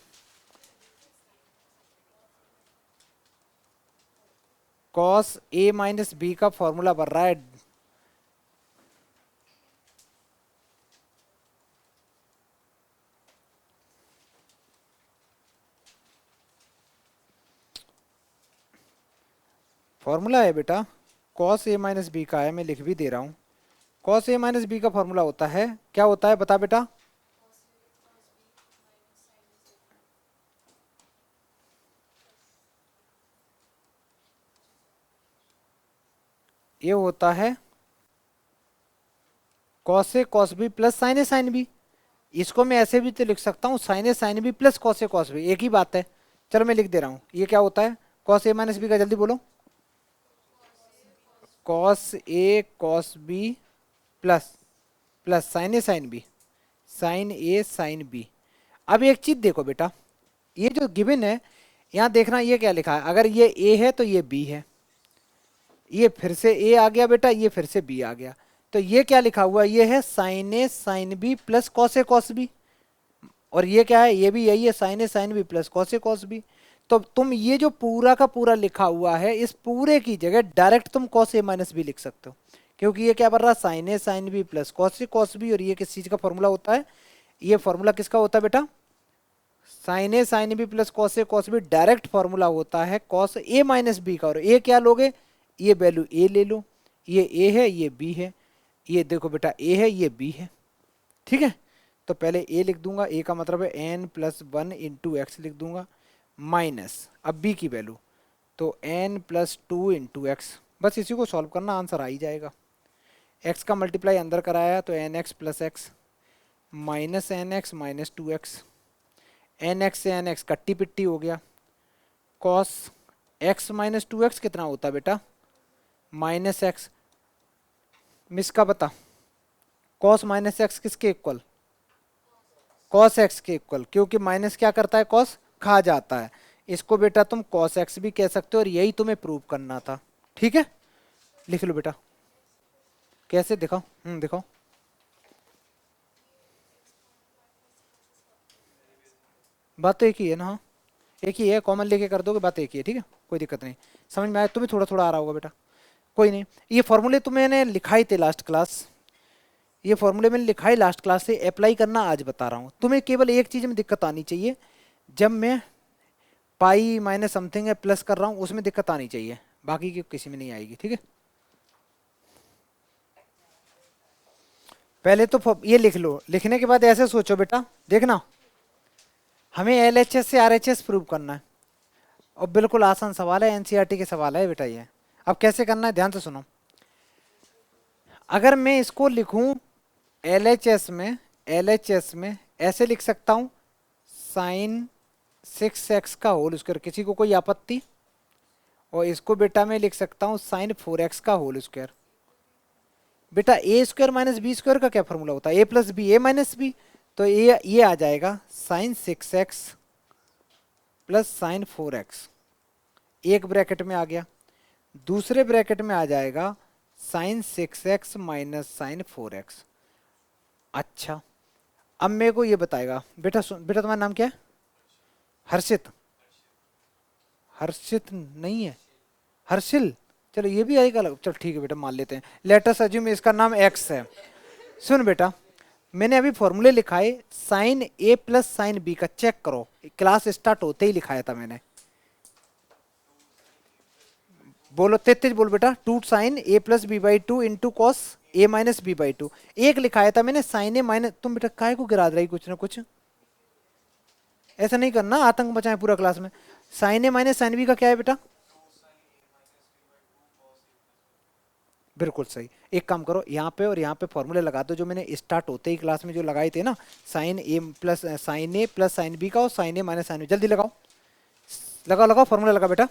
कॉस ए माइनस बी का फॉर्मूला बन रहा है। फॉर्मूला है बेटा कॉस ए माइनस बी का है, मैं लिख भी दे रहा हूँ। कॉस ए माइनस बी का फॉर्मूला होता है, क्या होता है बता बेटा? ये होता है cos A cos B plus sine A sine B. इसको मैं ऐसे भी तो लिख सकता हूँ sign A sine B plus cos A cos B, एक ही बात है। चलो मैं लिख दे रहा हूँ, ये क्या होता है कॉस ए माइनस बी का, जल्दी बोलो। Cos A cos B plus plus sine A sine B, sine A sine B. अब एक चीज देखो बेटा, ये जो गिवन है यहाँ देखना, ये क्या लिखा है, अगर ये ए है तो ये बी है, ये फिर से ए आ गया बेटा, ये फिर से बी आ गया, तो ये क्या लिखा हुआ है, ये है sign A sine B plus cos A cos B. और ये क्या है, ये भी यही है sign A sine B plus cos A cos B. तो तुम ये जो पूरा का पूरा लिखा हुआ है, इस पूरे की जगह डायरेक्ट तुम कॉस ए माइनस बी लिख सकते हो, क्योंकि ये क्या बन रहा है sign A sine B plus cos A cos B. और ये किस चीज का फॉर्मूला होता है, ये फॉर्मूला किसका होता है बेटा, sine A sine B plus cos A cos B direct formula होता है कॉस ए माइनस बी का। और ए क्या लोगे, ये वैल्यू ए ले लो, ये ए है ये बी है, ये देखो बेटा ए है ये बी है, ठीक है। तो पहले ए लिख दूंगा, ए का मतलब है n plus one into x लिख दूंगा, माइनस अब बी की वैल्यू तो n plus two into x. बस इसी को सॉल्व करना, आंसर आ ही जाएगा। एक्स का मल्टीप्लाई अंदर कराया तो n x plus x minus n x minus two x, n x से एन एक्स कट्टी पिट्टी हो गया, cos x minus two x कितना होता है बेटा, माइनस एक्स। मिस का बता, कॉस माइनस एक्स किसके इक्वल, कॉस एक्स के इक्वल, क्योंकि माइनस क्या करता है, कॉस खा जाता है। इसको बेटा तुम कॉस एक्स भी कह सकते हो, और यही तुम्हें प्रूव करना था, ठीक है। लिख लो बेटा, कैसे दिखाओ, दिखाओ। बात तो एक ही है ना, हाँ एक ही है, कॉमन लेके कर दोगे, बात एक ही है, ठीक है, कोई दिक्कत नहीं। समझ में आया, तुम्हें थोड़ा थोड़ा आ रहा होगा बेटा, कोई नहीं। ये फॉर्मूले तो मैंने लिखाई थे लास्ट क्लास, ये फॉर्मूले मैंने लिखाई लास्ट क्लास से, अप्लाई करना आज बता रहा हूँ तुम्हें। केवल एक चीज़ में दिक्कत आनी चाहिए, जब मैं पाई माइनस समथिंग है प्लस कर रहा हूँ उसमें दिक्कत आनी चाहिए, बाकी की किसी में नहीं आएगी, ठीक है। पहले तो ये लिख लो, लिखने के बाद ऐसे सोचो बेटा, देखना हमें एलएचएस से आरएचएस प्रूव करना है, और बिल्कुल आसान सवाल है, एनसीईआरटी के सवाल है बेटा ये। अब कैसे करना है ध्यान से सुनो, अगर मैं इसको लिखूं एलएचएस में ऐसे लिख सकता हूं, साइन 6x का होल स्क्वायर, किसी को कोई आपत्ति, और इसको बेटा मैं लिख सकता हूं साइन 4x का होल स्क्वायर। बेटा ए स्क्वायर माइनस बी स्क्वायर का क्या फॉर्मूला होता है, ए प्लस बी ए माइनस बी, तो ये आ जाएगा sign 6x plus sign 4x, एक ब्रैकेट में आ गया, दूसरे ब्रैकेट में आ जाएगा sign 6x minus sign 4x। अच्छा अब मेरे को ये बताएगा बेटा, बेटा तुम्हारा नाम क्या है, हर्षित, हर्षित नहीं है, हर्षिल, चलो ये भी आएगा, चलो ठीक है बेटा मान लेते हैं, लेट अस अज्यूम इसका नाम x है। सुन बेटा, मैंने अभी फॉर्मूले लिखाए sine a plus sine b का, चेक करो क्लास स्टार्ट होते ही लिखाया था मैंने, बोलो तेज बोल बेटा, two sine a plus B by two into cos a minus B by two, एक लिखाया था मैंने साइन a माइनस, तुम बेटा काय को गिरा रही कुछ ना कुछ, ऐसा नहीं करना, आतंक मचाए पूरा क्लास में। Sine a minus sine b का क्या है बेटा, बिल्कुल सही। एक काम करो, यहाँ पे और यहाँ पे फॉर्मूले लगा दो जो मैंने स्टार्ट होते ही क्लास में जो लगाए थे ना, साइन ए प्लस साइन बी का और sign a minus sine B, जल्दी लगाओ, लगाओ लगाओ फॉर्मूला लगा बेटा।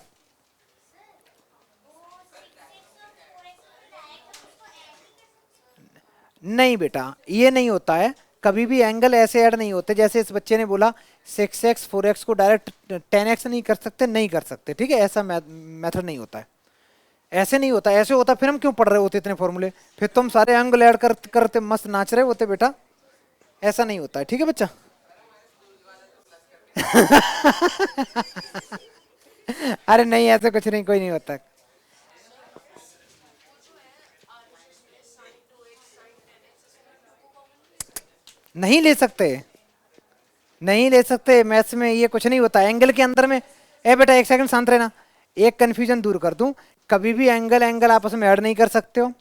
नहीं बेटा ये नहीं होता है, कभी भी एंगल ऐसे ऐड नहीं होते, जैसे इस बच्चे ने बोला 6x 4x को डायरेक्ट 10x नहीं कर सकते, नहीं कर सकते, ठीक है, ऐसा मेथड नहीं होता है, ऐसे नहीं होता, ऐसे होता फिर हम क्यों पढ़ रहे होते इतने फॉर्मूले, फिर तुम सारे एंगल ऐड करते मस्त नाच रहे होते बेटा, ऐसा नहीं होता है, ठीक है बच्चा। अरे नहीं ऐसे कुछ नहीं, कोई नहीं होता, नहीं ले सकते, नहीं ले सकते, मैथ्स में ये कुछ नहीं होता, एंगल के अंदर में। ए बेटा एक सेकंड शांत रहना, एक कंफ्यूजन दूर कर दूं, कभी भी एंगल एंगल आपस में ऐड नहीं कर सकते हो।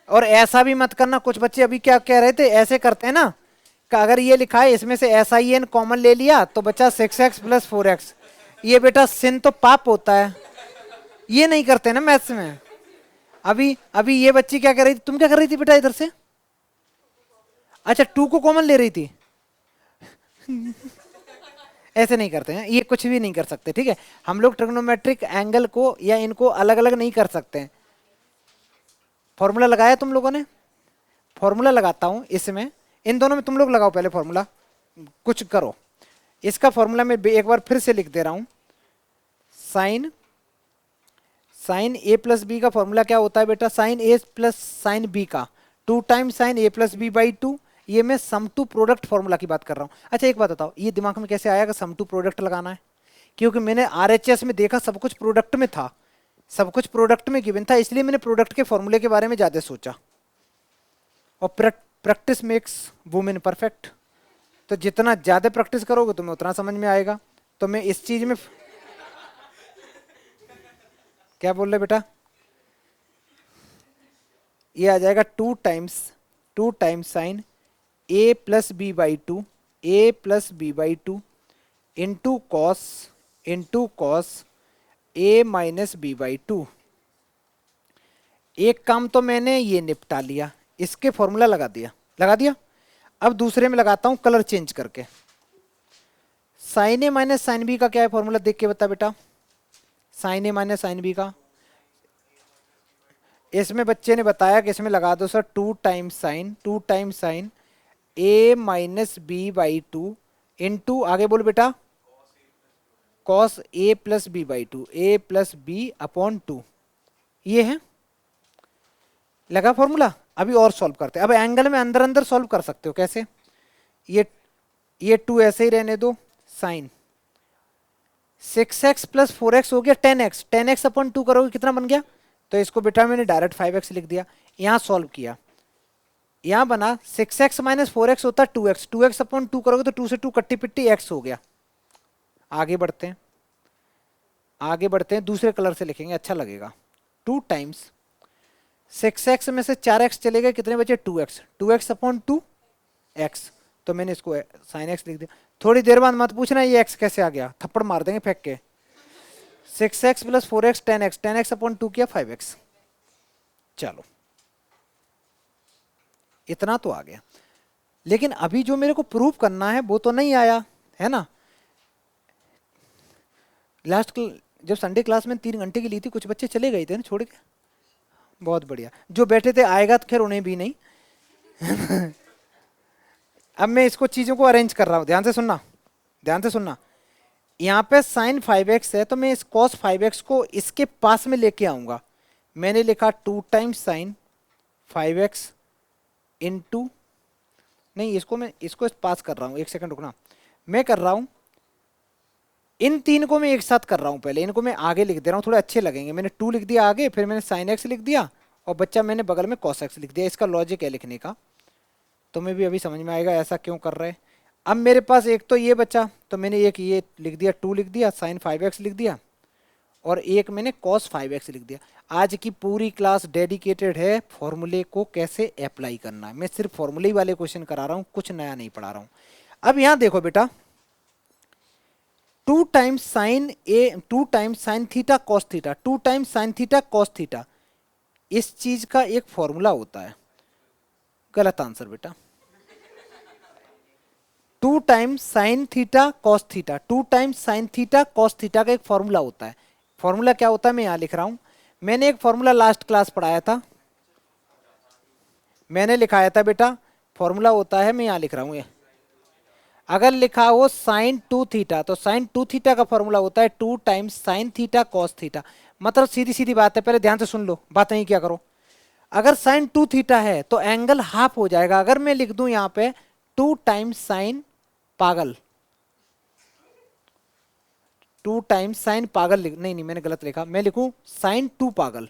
और ऐसा भी मत करना, कुछ बच्चे अभी क्या कह रहे थे, ऐसे करते हैं ना कि अगर ये लिखा है इसमें से एस आई एन कॉमन ले लिया तो बचा 6x प्लस 4x। ये बेटा सिन तो पाप होता है, ये नहीं करते ना मैथ्स में। अभी अभी ये बच्ची क्या कर रही थी, तुम क्या कर रही थी बेटा इधर से? अच्छा 2 को कॉमन ले रही थी। ऐसे नहीं करते हैं, ये कुछ भी नहीं कर सकते, ठीक है। हम लोग ट्रिग्नोमेट्रिक एंगल को या इनको अलग अलग नहीं कर सकते हैं। फॉर्मूला लगाया तुम लोगों ने? फॉर्मूला लगाता हूं इसमें, इन दोनों में तुम लोग लगाओ पहले फॉर्मूला, कुछ करो। इसका फॉर्मूला मैं एक बार फिर से लिख दे रहा हूं। साइन साइन ए प्लस बी का फॉर्मूला क्या होता है बेटा? साइन ए प्लस साइन बी का 2 times sine A plus B by 2। ये मैं सम टू प्रोडक्ट फॉर्मूला की बात कर रहा हूं। अच्छा एक बात बताओ, ये दिमाग में कैसे आया कि सम टू प्रोडक्ट लगाना है? क्योंकि मैंने आरएचएस में देखा सब कुछ प्रोडक्ट में था, सब कुछ प्रोडक्ट में गिवन था, इसलिए मैंने प्रोडक्ट के फॉर्मूले के बारे में ज्यादा सोचा। और प्रैक्टिस मेक्स वुमेन परफेक्ट, तो जितना ज्यादा प्रैक्टिस करोगे तुम्हें उतना समझ में आएगा। तो मैं इस चीज में क्या बोल रहे बेटा? ये आ जाएगा 2 times sine A plus B by 2, a plus B by 2 into cos A minus B by 2। एक काम तो मैंने ये निपटा लिया, इसके फॉर्मूला लगा दिया। अब दूसरे में लगाता हूं कलर चेंज करके। Sine a minus sine B का क्या है फॉर्मूला, देख के बता बेटा। Sine a minus sine B का, इसमें बच्चे ने बताया कि इसमें लगा दो sir 2 times sine a minus B by 2 into, आगे बोलो बेटा, cos A plus B by 2, a plus b upon 2। ये है लगा फॉर्मूला। अभी और सॉल्व करते हैं। अब एंगल में अंदर अंदर सॉल्व कर सकते हो। कैसे? ये 2 ऐसे ही रहने दो। साइन 6x प्लस 4x हो गया 10x, 10x अपॉन 2 करोगे कितना बन गया? तो इसको बेटा मैंने डायरेक्ट 5x लिख दिया। यहां सॉल्व किया, यहां बना 6x माइनस 4x होता 2x, 2x अपॉन 2 करोगे तो 2 से 2 कट्टी पिट्टी x हो गया। आगे बढ़ते हैं, दूसरे कलर से लिखेंगे, अच्छा लगेगा। 2 टाइम्स 6x में से 4x चले गए, कितने बचे? 2x, 2x upon 2x। तो मैंने इसको साइन x लिख दिया। थोड़ी देर बाद मत पूछना ये x कैसे आ गया, थप्पड़ मार देंगे फेंक के। 6x plus 4x 10x, 10x upon 2 किया 5x। चलो इतना तो आ गया, लेकिन अभी जो मेरे को प्रूव करना है वो तो नहीं आया है ना। लास्ट जब संडे क्लास में 3 घंटे की ली थी, कुछ बच्चे चले गए थे ना छोड़ के। बहुत बढ़िया, जो बैठे थे आएगा तो खैर उन्हें भी नहीं। अब मैं इसको चीजों को अरेंज कर रहा हूं, ध्यान से सुनना। यहाँ पे साइन 5x है तो मैं इस कॉस 5x को इसके पास में लेके आऊंगा। मैंने लिखा 2 टाइम्स साइन 5x इंटू, नहीं इसको पास कर रहा हूँ, एक सेकंड रुकना। मैं कर रहा हूँ इन 3 को मैं एक साथ कर रहा हूँ, पहले इनको मैं आगे लिख दे रहा हूँ, थोड़े अच्छे लगेंगे। मैंने 2 लिख दिया आगे, फिर मैंने साइन x लिख दिया और बच्चा मैंने बगल में कॉस x लिख दिया। इसका लॉजिक है लिखने का, तुम्हें भी अभी समझ में आएगा ऐसा क्यों कर रहे हैं। अब मेरे पास एक तो ये बचा, तो मैंने एक ये लिख दिया, 2 लिख दिया, साइन 5x लिख दिया और एक मैंने कॉस 5x लिख दिया। आज की पूरी क्लास डेडिकेटेड है फॉर्मूले को कैसे अप्लाई करना है। मैं सिर्फ फॉर्मूले वाले क्वेश्चन करा रहा हूँ, कुछ नया नहीं पढ़ा रहा हूँ। अब यहाँ देखो बेटा, 2 times sine theta cos theta, 2 times sine theta cos theta, इस चीज का एक फॉर्मूला होता है। गलत आंसर बेटा। 2 times sine theta cos theta, 2 times sine theta cos theta का एक फॉर्मूला होता है। फॉर्मूला क्या होता है मैं यहां लिख रहा हूं। मैंने एक फॉर्मूला लास्ट क्लास पढ़ाया था, मैंने लिखाया था बेटा, फॉर्मूला होता है, मैं यहां लिख रहा हूं ये। अगर लिखा हो साइन 2 थीटा तो साइन 2 थीटा का फॉर्मूला होता है 2 times sine theta cos theta. मतलब सीधी सीधी बात है, पहले ध्यान से सुन लो, बात नहीं क्या करो। अगर साइन 2 थीटा है तो एंगल हाफ हो जाएगा। अगर मैं लिख दूं यहां पे 2 टाइम्स साइन पागल, 2 टाइम्स साइन पागल नहीं मैंने गलत लिखा, मैं लिखूं साइन 2 पागल।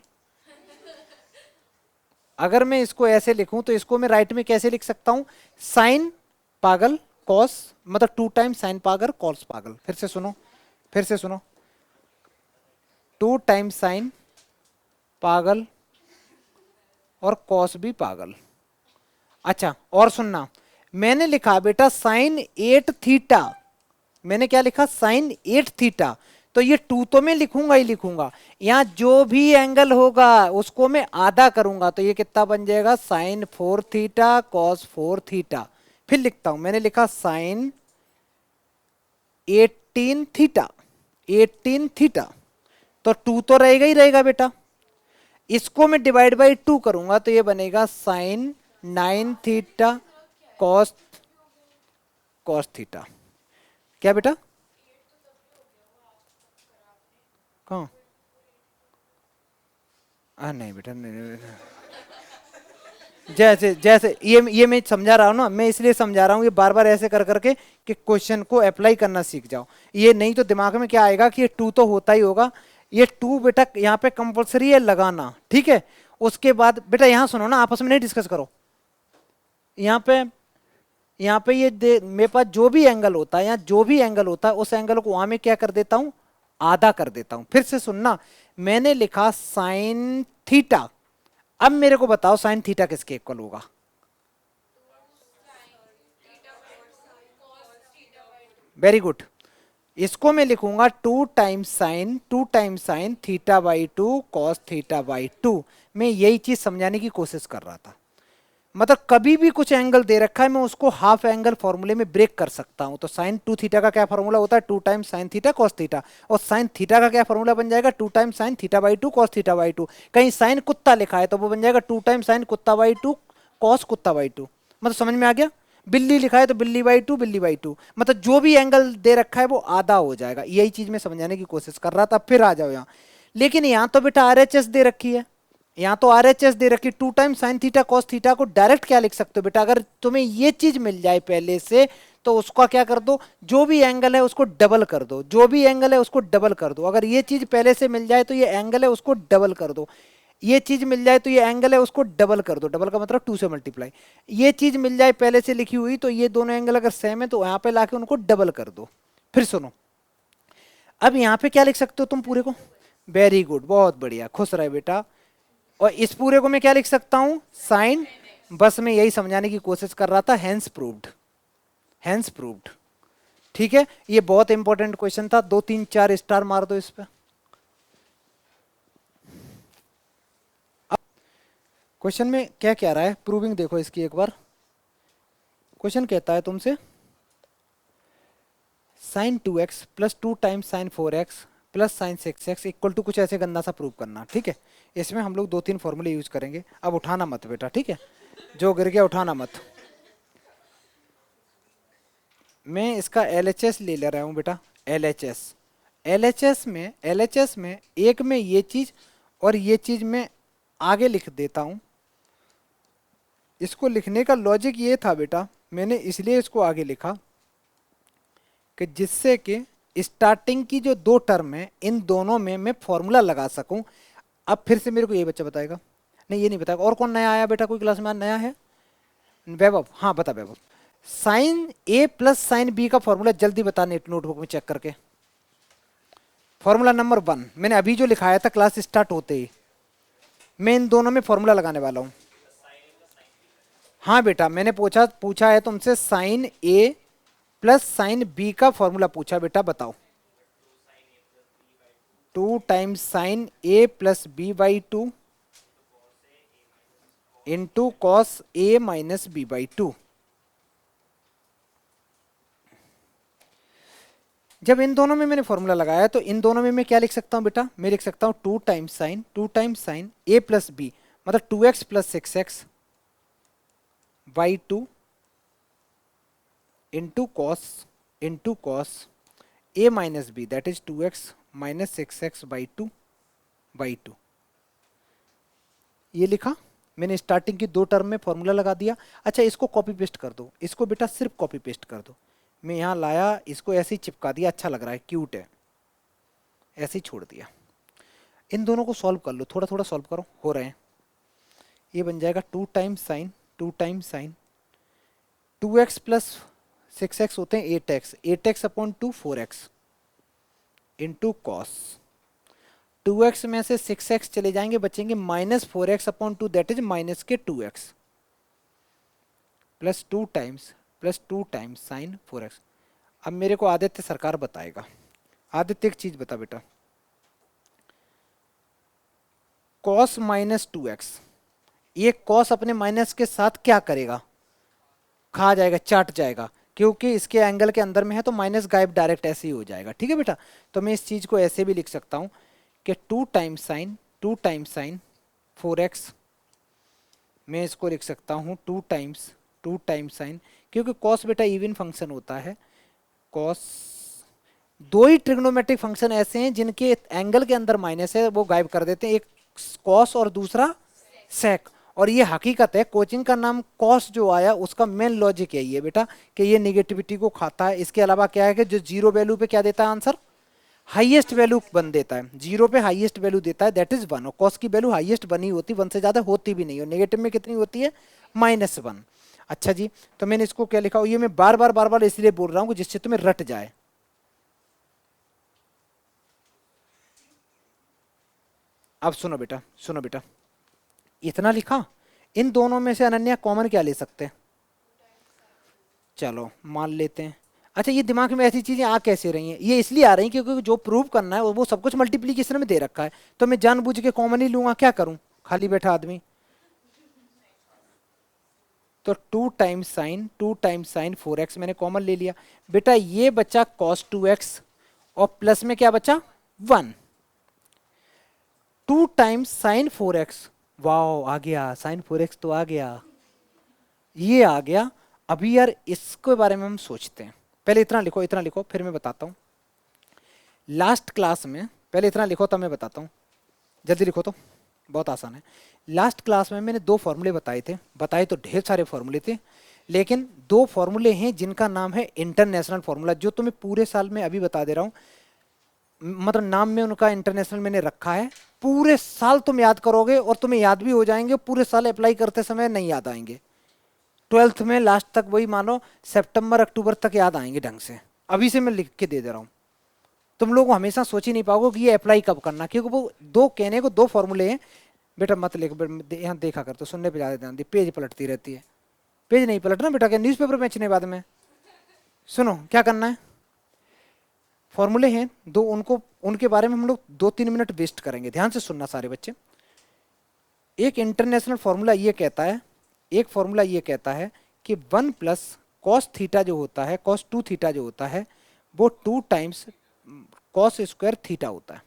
अगर मैं इसको ऐसे लिखूं तो इसको मैं राइट में कैसे लिख सकता हूं? साइन पागल कॉस, मतलब 2 टाइम्स साइन पागल कॉस पागल। फिर से सुनो 2 टाइम्स साइन पागल और कॉस भी पागल। अच्छा और सुनना, मैंने लिखा बेटा साइन 8 थीटा, मैंने क्या लिखा साइन 8 थीटा, तो ये 2 तो मैं लिखूंगा ही लिखूंगा, यहां जो भी एंगल होगा उसको मैं आधा करूंगा, तो ये कितना बन जाएगा साइन 4 थीटा कॉस 4 थीटा। फिर लिखता हूं, मैंने लिखा साइन 18 थीटा, 18 थीटा, तो 2 तो रहेगा ही रहेगा बेटा, इसको मैं डिवाइड बाई 2 करूंगा तो ये बनेगा sine 9 theta cos cos theta. क्या बेटा कहाँ, नहीं बेटा नहीं, नहीं, नहीं। जैसे जैसे ये मैं समझा रहा हूँ ना, मैं इसलिए समझा रहा हूँ ये बार बार ऐसे कर करके कि क्वेश्चन को अप्लाई करना सीख जाओ, ये नहीं तो दिमाग में क्या आएगा कि ये 2 तो होता ही होगा, ये 2 बेटा यहाँ पे कंपलसरी है लगाना, ठीक है। उसके बाद बेटा यहाँ सुनो ना, आपस में नहीं डिस्कस करो, यहाँ पे ये मेरे पास जो भी एंगल होता है, यहाँ जो भी एंगल होता है उस एंगल को वहां में क्या कर देता हूं, आधा कर देता हूं। फिर से सुनना, मैंने लिखा साइन थीटा, अब मेरे को बताओ साइन थीटा किसके इक्वल होगा। वेरी गुड, इसको मैं लिखूंगा 2 times sine theta by 2 cos theta by 2। मैं यही चीज समझाने की कोशिश कर रहा था, मतलब कभी भी कुछ एंगल दे रखा है मैं उसको हाफ एंगल फॉर्मूले में ब्रेक कर सकता हूं। तो साइन 2 थीटा का क्या फॉर्मूला होता है, 2 times sine theta cos theta, और साइन थीटा का क्या फॉर्मूला बन जाएगा, 2 times sine theta by 2 cos theta by 2। कहीं साइन कुत्ता लिखा है तो वो बन जाएगा 2 टाइम्स साइन कुत्ता बाई 2 कॉस कुत्ता बाई 2। मतलब समझ में आ गया, बिल्ली लिखा है तो बिल्ली बाई 2 बिल्ली बाई 2, मतलब जो भी एंगल दे रखा है वो आधा हो जाएगा। यही चीज मैं समझाने की कोशिश कर रहा था। फिर आ जाओ यहाँ, लेकिन यहाँ तो बेटा आरएचएस दे रखी है, यहाँ तो आरएचएस दे रखी, 2 times sine theta cos theta को डायरेक्ट क्या लिख सकते हो बेटा, अगर तुम्हें ये चीज मिल जाए पहले से तो उसका क्या कर दो, जो भी एंगल है उसको डबल कर दो, जो भी एंगल है उसको डबल कर दो। अगर ये चीज पहले से मिल जाए तो ये एंगल है उसको डबल कर दो, ये चीज मिल जाए तो ये एंगल है उसको डबल कर दो, डबल का मतलब 2 से मल्टीप्लाई। ये चीज मिल जाए पहले से लिखी हुई तो ये दोनों एंगल अगर सेम है तो यहाँ पे लाके उनको डबल कर दो। फिर सुनो, अब यहाँ पे क्या लिख सकते हो तुम पूरे को, वेरी गुड बहुत बढ़िया, खुश रहे बेटा। और इस पूरे को मैं क्या लिख सकता हूं, साइन, बस मैं यही समझाने की कोशिश कर रहा था, हैंस प्रूव्ड, हैंस प्रूव्ड। ठीक है, ये बहुत इंपॉर्टेंट क्वेश्चन था, 2 3 4 स्टार मार दो इस पे। अब क्वेश्चन में क्या कह रहा है, प्रूविंग देखो इसकी एक बार। क्वेश्चन कहता है तुमसे sine 2x plus 2 times sine 4x plus sine 6x equal to कुछ ऐसे गंदा सा प्रूव करना, ठीक है। इसमें हम लोग 2 3 फॉर्मूले यूज करेंगे, अब उठाना मत बेटा, ठीक है, जो गिर गया उठाना मत। मैं इसका एलएचएस ले ले रहा हूँ बेटा, एलएचएस, एलएचएस में एक में ये चीज और ये चीज मैं आगे लिख देता हूँ। इसको लिखने का लॉजिक ये था बेटा, मैंने इसलिए इसको आगे लिखा कि जिससे कि स्टार्टिंग की जो 2 टर्म है इन दोनों में मैं फॉर्मूला लगा सकूं। अब फिर से मेरे को ये बच्चा बताएगा, नहीं ये नहीं बताएगा, और कौन नया आया बेटा, कोई क्लास में नया है, वैभव, हाँ बता वैभव। साइन ए प्लस साइन बी का फॉर्मूला जल्दी बता, नेट नोटबुक में चेक करके। फॉर्मूला नंबर 1 मैंने अभी जो लिखाया था क्लास स्टार्ट होते ही, मैं इन दोनों में फॉर्मूला लगाने वाला हूं। हाँ बेटा मैंने पूछा पूछा है तुमसे, साइन ए प्लस साइन बी का फॉर्मूला पूछा बेटा, बताओ। 2 times sine a plus b/2 into cos a minus b/2। जब इन दोनों में मैंने फॉर्मूला लगाया तो इन दोनों में मैं क्या लिख सकता हूं बेटा, मैं लिख सकता हूं 2 times sine a plus b, मतलब 2x प्लस 6x/2 into cos a minus b, that is 2x minus 6x/2/2। ये लिखा मैंने, स्टार्टिंग की 2 टर्म में फॉर्मूला लगा दिया। अच्छा इसको कॉपी पेस्ट कर दो, इसको बेटा सिर्फ कॉपी पेस्ट कर दो। मैं यहाँ लाया, इसको ऐसे ही चिपका दिया, अच्छा लग रहा है, क्यूट है, ऐसे ही छोड़ दिया। इन दोनों को सॉल्व कर लो, थोड़ा थोड़ा सॉल्व करो, हो रहे हैं। ये बन जाएगा 2 times sign 2x plus 6x होते हैं 8x, 8x upon 2 4x into cos 2x में से 6x चले जाएंगे, बचेंगे -4x/2, that is -2x plus two times sine 4x। अब मेरे को आदित्य सरकार बताएगा। आदित्य एक चीज बता बेटा, cos -2x, ये cos अपने माइनस के साथ क्या करेगा, खा जाएगा, चाट जाएगा, क्योंकि इसके एंगल के अंदर में है तो माइनस गायब डायरेक्ट ऐसे ही हो जाएगा। ठीक है बेटा, तो मैं इस चीज को ऐसे भी लिख सकता हूं कि 2 टाइम्स साइन 4x, मैं इसको लिख सकता हूं 2 टाइम्स साइन, क्योंकि cos बेटा इवन फंक्शन होता है। cos, दो ही ट्रिग्नोमेट्रिक फंक्शन ऐसे हैं जिनके एंगल के अंदर माइनस है, वो गायब कर देते हैं, एक cos और दूसरा sec। और ये हकीकत है, कोचिंग का नाम cos जो आया उसका मेन लॉजिक यही है बेटा कि ये निगेटिविटी को खाता है। इसके अलावा क्या है कि जो जीरो वैल्यू पे क्या देता है आंसर, हाईएस्ट वैल्यू 1 देता है, जीरो पे हाईएस्ट वैल्यू देता है, दैट इज 1। और cos की वैल्यू हाईएस्ट 1 ही होती, 1 से ज्यादा होती भी नहीं, और नेगेटिव में कितनी होती है, -1। अच्छा जी, तो मैंने इसको क्या लिखा, ये मैं बार बार इसलिए बोल रहा हूं जिससे तुम्हें रट जाए। अब सुनो बेटा, इतना लिखा, इन दोनों में से अनन्या कॉमन क्या ले सकते हैं, चलो मान लेते हैं। अच्छा, ये दिमाग में ऐसी चीजें आ कैसे रही हैं, ये इसलिए आ रही हैं क्योंकि जो प्रूव करना है वो सब कुछ मल्टीप्लीकेशन में दे रखा है, तो मैं जानबूझ के कॉमन ही लूंगा, क्या करूं, खाली बैठा आदमी। तो 2 टाइम्स साइन 4x मैंने कॉमन ले लिया बेटा, ये बचा cos 2x और प्लस में क्या बचा 1। 2 टाइम्स साइन 4x, वाओ आ गया, साइन 4x तो आ गया, ये आ गया। अभी यार इसके बारे में हम सोचते हैं, पहले इतना लिखो फिर मैं बताता हूं। लास्ट क्लास में, पहले इतना लिखो तब मैं बताता हूं, जल्दी लिखो तो बहुत आसान है। लास्ट क्लास में मैंने 2 फॉर्मूले बताए तो ढेर सारे फॉर्मूले थे, लेकिन 2 फॉर्मूले हैं जिनका नाम है इंटरनेशनल फॉर्मूला, जो तुम्हें पूरे साल में अभी बता दे रहा हूं, मतलब नाम में उनका इंटरनेशनल मैंने रखा है। पूरे साल तुम याद करोगे और तुम्हें याद भी हो जाएंगे, पूरे साल अप्लाई करते समय नहीं याद आएंगे, 12th में लास्ट तक, वही मानो सितंबर अक्टूबर तक याद आएंगे ढंग से। अभी से मैं लिख के दे रहा हूं, तुम लोग हमेशा सोच ही नहीं पाओगे कि ये अप्लाई कब करना, क्योंकि वो दो कहने को 2 फॉर्मूले हैं बेटा। मत लिख, यहाँ देखा कर, तो सुनने पे ज्यादा ध्यान दी, पेज पलटती रहती है, पेज नहीं पलटना बेटा, क्या न्यूज़पेपर बेचने बाद में। सुनो क्या करना है, फॉर्मूले हैं 2, उनको उनके बारे में हम लोग 2-3 मिनट वेस्ट करेंगे, ध्यान से सुनना सारे बच्चे। एक इंटरनेशनल फॉर्मूला ये कहता है, कि 1 प्लस कॉस थीटा जो होता है, cos 2 थीटा जो होता है, वो 2 टाइम्स cos स्क्वायर थीटा होता है।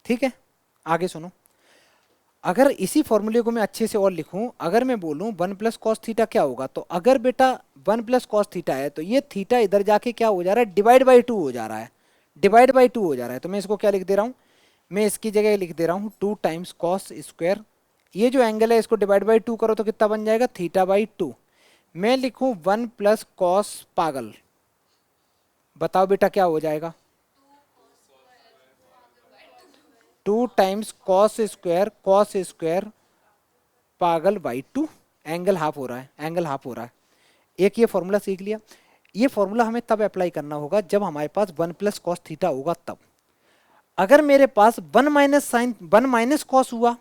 ठीक है, आगे सुनो, अगर इसी फॉर्मूले को मैं अच्छे से और लिखूं, अगर मैं बोलूं 1 प्लस कॉस थीटा क्या होगा, तो अगर बेटा 1 प्लस कॉस थीटा है तो ये थीटा इधर जाके क्या हो जा रहा है, डिवाइड बाई 2 हो जा रहा है, तो मैं इसको क्या लिख दे रहा हूं, मैं इसकी जगह लिख दे रहा हूं 2 टाइम्स कॉस स्क्वायर, ये जो एंगल है इसको डिवाइड बाई 2 करो तो कितना बन जाएगा, थीटा बाई 2। मैं लिखूं 1 प्लस कॉस, पागल बताओ बेटा क्या हो जाएगा, 2 टाइम्स कॉस स्क्वायर पागल बाई 2, एंगल हाफ हो रहा है। एक ये फॉर्मूला सीख लिया। ये फॉर्मूला हमें तब अप्लाई करना होगा जब हमारे पास 1 प्लस कॉस थीटा होगा तब। अगर मेरे पास 1 माइनस कॉस हुआ,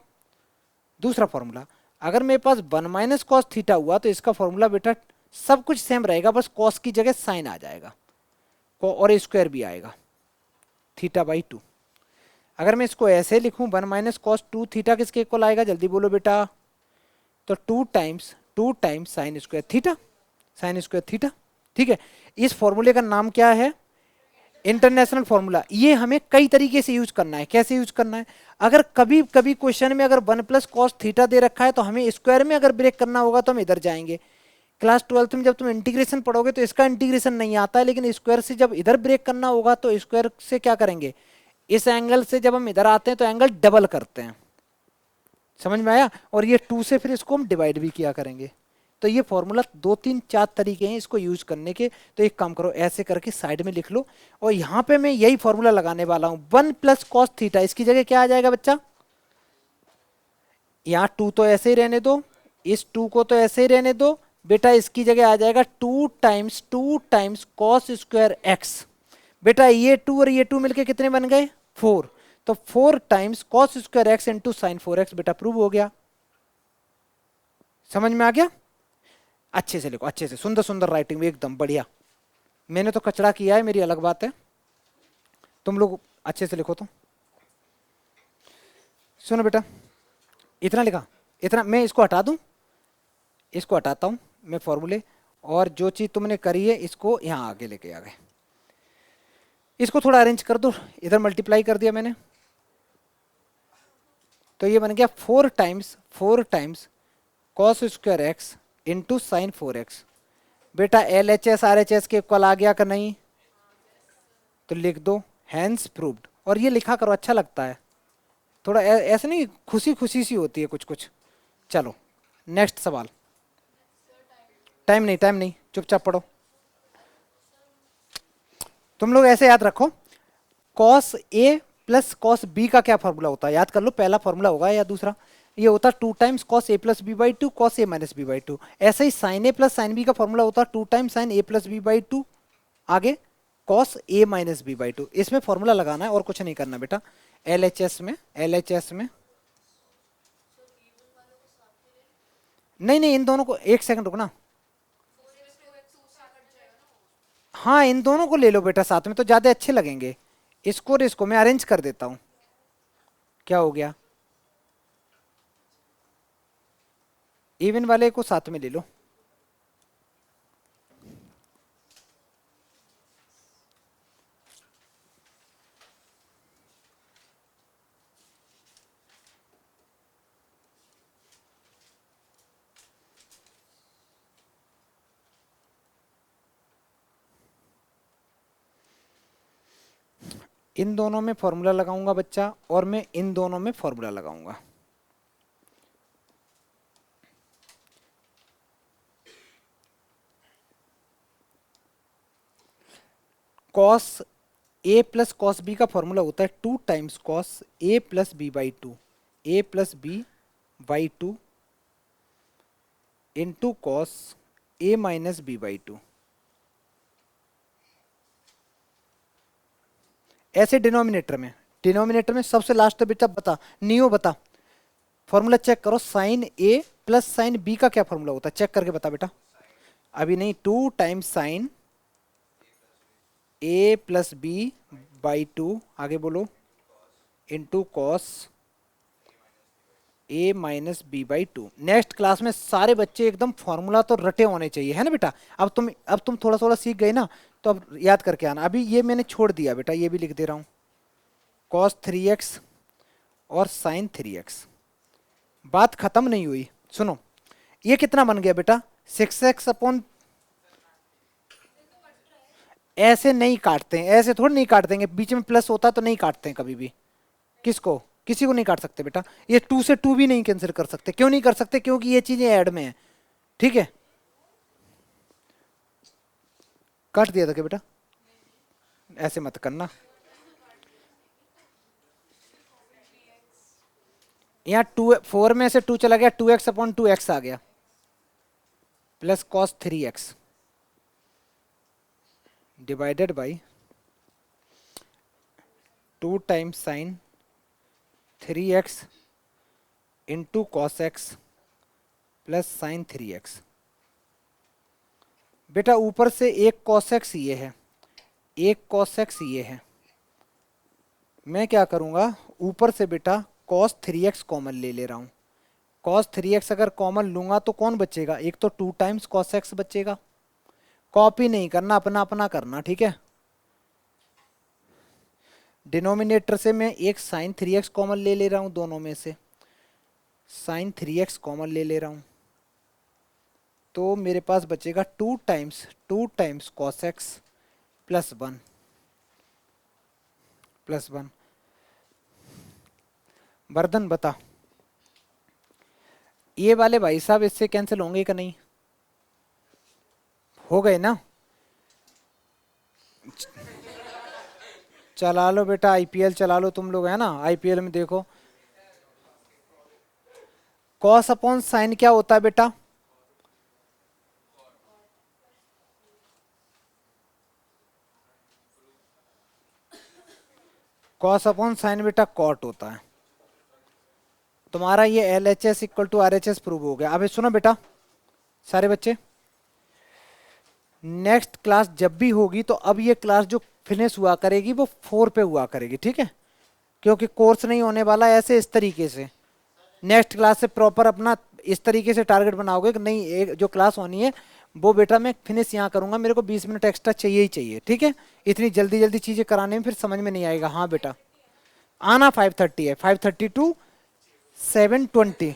दूसरा फॉर्मूला, अगर मेरे पास 1 माइनस कॉस थीटा हुआ तो इसका फॉर्मूला बेटा सब कुछ सेम रहेगा, बस कॉस की जगह साइन आ जाएगा और स्क्वायर भी आएगा, थीटा बाई 2। अगर मैं इसको ऐसे लिखूं 1 माइनस कॉस 2 थीटा किसके इक्वल आएगा, जल्दी बोलो बेटा, तो 2 टाइम्स साइन स्क्वायर थीटा। ठीक है, इस फॉर्मूले का नाम क्या है, इंटरनेशनल फॉर्मूला। ये हमें कई तरीके से यूज करना है, कैसे यूज करना है, अगर कभी कभी क्वेश्चन में अगर 1 प्लस कॉस थीटा दे रखा है तो हमें स्क्वायर में अगर ब्रेक करना होगा तो हम इधर जाएंगे। क्लास 12th में जब तुम इंटीग्रेशन पढ़ोगे तो इसका इंटीग्रेशन नहीं आता है, लेकिन स्क्वायर से जब इधर ब्रेक करना होगा तो स्क्वायर से क्या करेंगे, इस एंगल से जब हम इधर आते हैं तो एंगल डबल करते हैं, समझ में आया, और ये 2 से फिर इसको हम डिवाइड भी किया करेंगे। तो ये फॉर्मूला 2-3-4 तरीके हैं इसको यूज करने के, तो एक काम करो ऐसे करके साइड में लिख लो, और यहां पे मैं यही फॉर्मूला लगाने वाला हूं, 1 प्लस कॉस थीटा, इसकी जगह क्या आ जाएगा बच्चा, यहाँ 2 तो ऐसे ही रहने दो, इस 2 को तो ऐसे ही रहने दो बेटा, इसकी जगह आ जाएगा 2 टाइम्स कॉस स्क्वायर एक्स। बेटा ये 2 और ये 2 मिलके कितने बन गए, 4, तो 4 times cos square x into sine 4x बेटा प्रूव हो गया। समझ में आ गया? अच्छे से लिखो, अच्छे से, सुंदर सुंदर राइटिंग में एकदम बढ़िया। मैंने तो कचरा किया है, मेरी अलग बात है, तुम लोग अच्छे से लिखो। तो सुनो बेटा, इतना लिखा, इतना मैं इसको हटा दूं, इसको हटाता हूं मैं फॉर्मूले, और जो चीज तुमने करी है इसको यहां आगे लेके आ गए। इसको थोड़ा अरेंज कर दो, इधर मल्टीप्लाई कर दिया मैंने, तो ये बन गया 4 times cos square x into sine 4x। बेटा L H S R H S के इक्वल आ गया कि नहीं? तो लिख दो हैंस प्रूव्ड, और ये लिखा करो, अच्छा लगता है थोड़ा, ऐसे नहीं, खुशी खुशी सी होती है कुछ कुछ। चलो नेक्स्ट सवाल। टाइम नहीं, चुपचाप पढ़ो। तुम लोग ऐसे याद रखो, cos A plus cos b का क्या फॉर्मूला होता है, याद कर लो, पहला फॉर्मूला होगा या दूसरा, ये होता है 2 times cos A plus B by two cos A minus B by two. ऐसे ही साइन ए प्लस साइन बी का फॉर्मूला होता है 2 times sine A plus B by two, आगे cos A minus B by two. इसमें formula लगाना है और कुछ नहीं करना बेटा। एल एच एस में नहीं, इन दोनों को, एक सेकंड रुकना, हाँ इन दोनों को ले लो बेटा साथ में तो ज्यादा अच्छे लगेंगे। इसको और इसको मैं अरेंज कर देता हूं। क्या हो गया? इवन वाले को साथ में ले लो। इन दोनों में फॉर्मूला लगाऊंगा बच्चा, और मैं इन दोनों में फॉर्मूला लगाऊंगा। कॉस ए प्लस कॉस बी का फॉर्मूला होता है 2 times cos A plus B by two, a plus B by two into cos A minus B by two. ऐसे डिनोमिनेटर में सबसे लास्ट तो बेटा बता, नियो बता, फॉर्मूला चेक करो, साइन ए प्लस साइन बी का क्या फॉर्मूला होता है, चेक करके बता बेटा। अभी नहीं, 2 times sine A plus B by two, आगे बोलो, into cos A minus B by two. Next class में सारे बच्चे एकदम फॉर्मूला तो रटे होने चाहिए, है ना बेटा? अब तुम थोड़ा थोड़ा सीख गए ना, तो अब याद करके आना। अभी ये मैंने छोड़ दिया बेटा, ये भी लिख दे रहा हूँ, कॉस 3x और साइन 3x। बात खत्म नहीं हुई, सुनो, ये कितना बन गया बेटा? 6x अपॉन, ऐसे नहीं काटते हैं, ऐसे थोड़ी नहीं काट देंगे, बीच में प्लस होता तो नहीं काटते हैं कभी भी। किसको? किसी को नहीं काट सकते बेटा। ये 2 से 2 भी नहीं कैंसिल कर सकते। क्यों नहीं कर सकते? क्योंकि ये चीजें ऐड में है, ठीक है? काट दिया था क्या बेटा? ऐसे मत करना। यहाँ 4 में से 2 चला गया, 2x अपॉन 2x आ गया, plus cos 3x divided by 2 times sign 3x into cos x plus sign 3x। बेटा ऊपर से एक कॉस एक्स ये है, एक कॉस एक्स ये है, मैं क्या करूंगा, ऊपर से बेटा कॉस 3x कॉमन ले ले रहा हूं। कॉस 3x अगर कॉमन लूंगा तो कौन बचेगा? एक तो 2 टाइम्स कॉस एक्स बचेगा। कॉपी नहीं करना, अपना अपना करना, ठीक है? डिनोमिनेटर से मैं एक साइन 3x कॉमन ले ले रहा हूं, दोनों में से साइन 3x कॉमन ले ले रहा हूं, तो मेरे पास बचेगा 2 times cos x plus 1 plus 1। Vardhan बता, ये वाले भाई साहब इससे कैंसिल होंगे कि नहीं? हो गए ना? चला लो बेटा, आईपीएल चला लो तुम लोग, है ना? आईपीएल में देखो, कॉस अपॉन साइन क्या होता है बेटा? कॉस अपॉन साइन बेटा कॉट होता है। तुम्हारा ये L H S equal to R H S prove हो गया। अब सुनो बेटा सारे बच्चे, नेक्स्ट क्लास जब भी होगी तो अब ये क्लास जो फिनिश हुआ करेगी वो 4 पे हुआ करेगी, ठीक है, क्योंकि कोर्स नहीं होने वाला ऐसे इस तरीके से। नेक्स्ट क्लास से प्रॉपर अपना इस तरीके से टारगेट बनाओगे कि नहीं एक जो क्लास होनी है वो बेटा मैं फिनिश यहाँ करूंगा, मेरे को 20 मिनट एक्स्ट्रा चाहिए ही चाहिए, ठीक है। इतनी जल्दी जल्दी चीजें कराने में फिर समझ में नहीं आएगा। हाँ बेटा आना 5:30 है, 5:30 टू 7:20।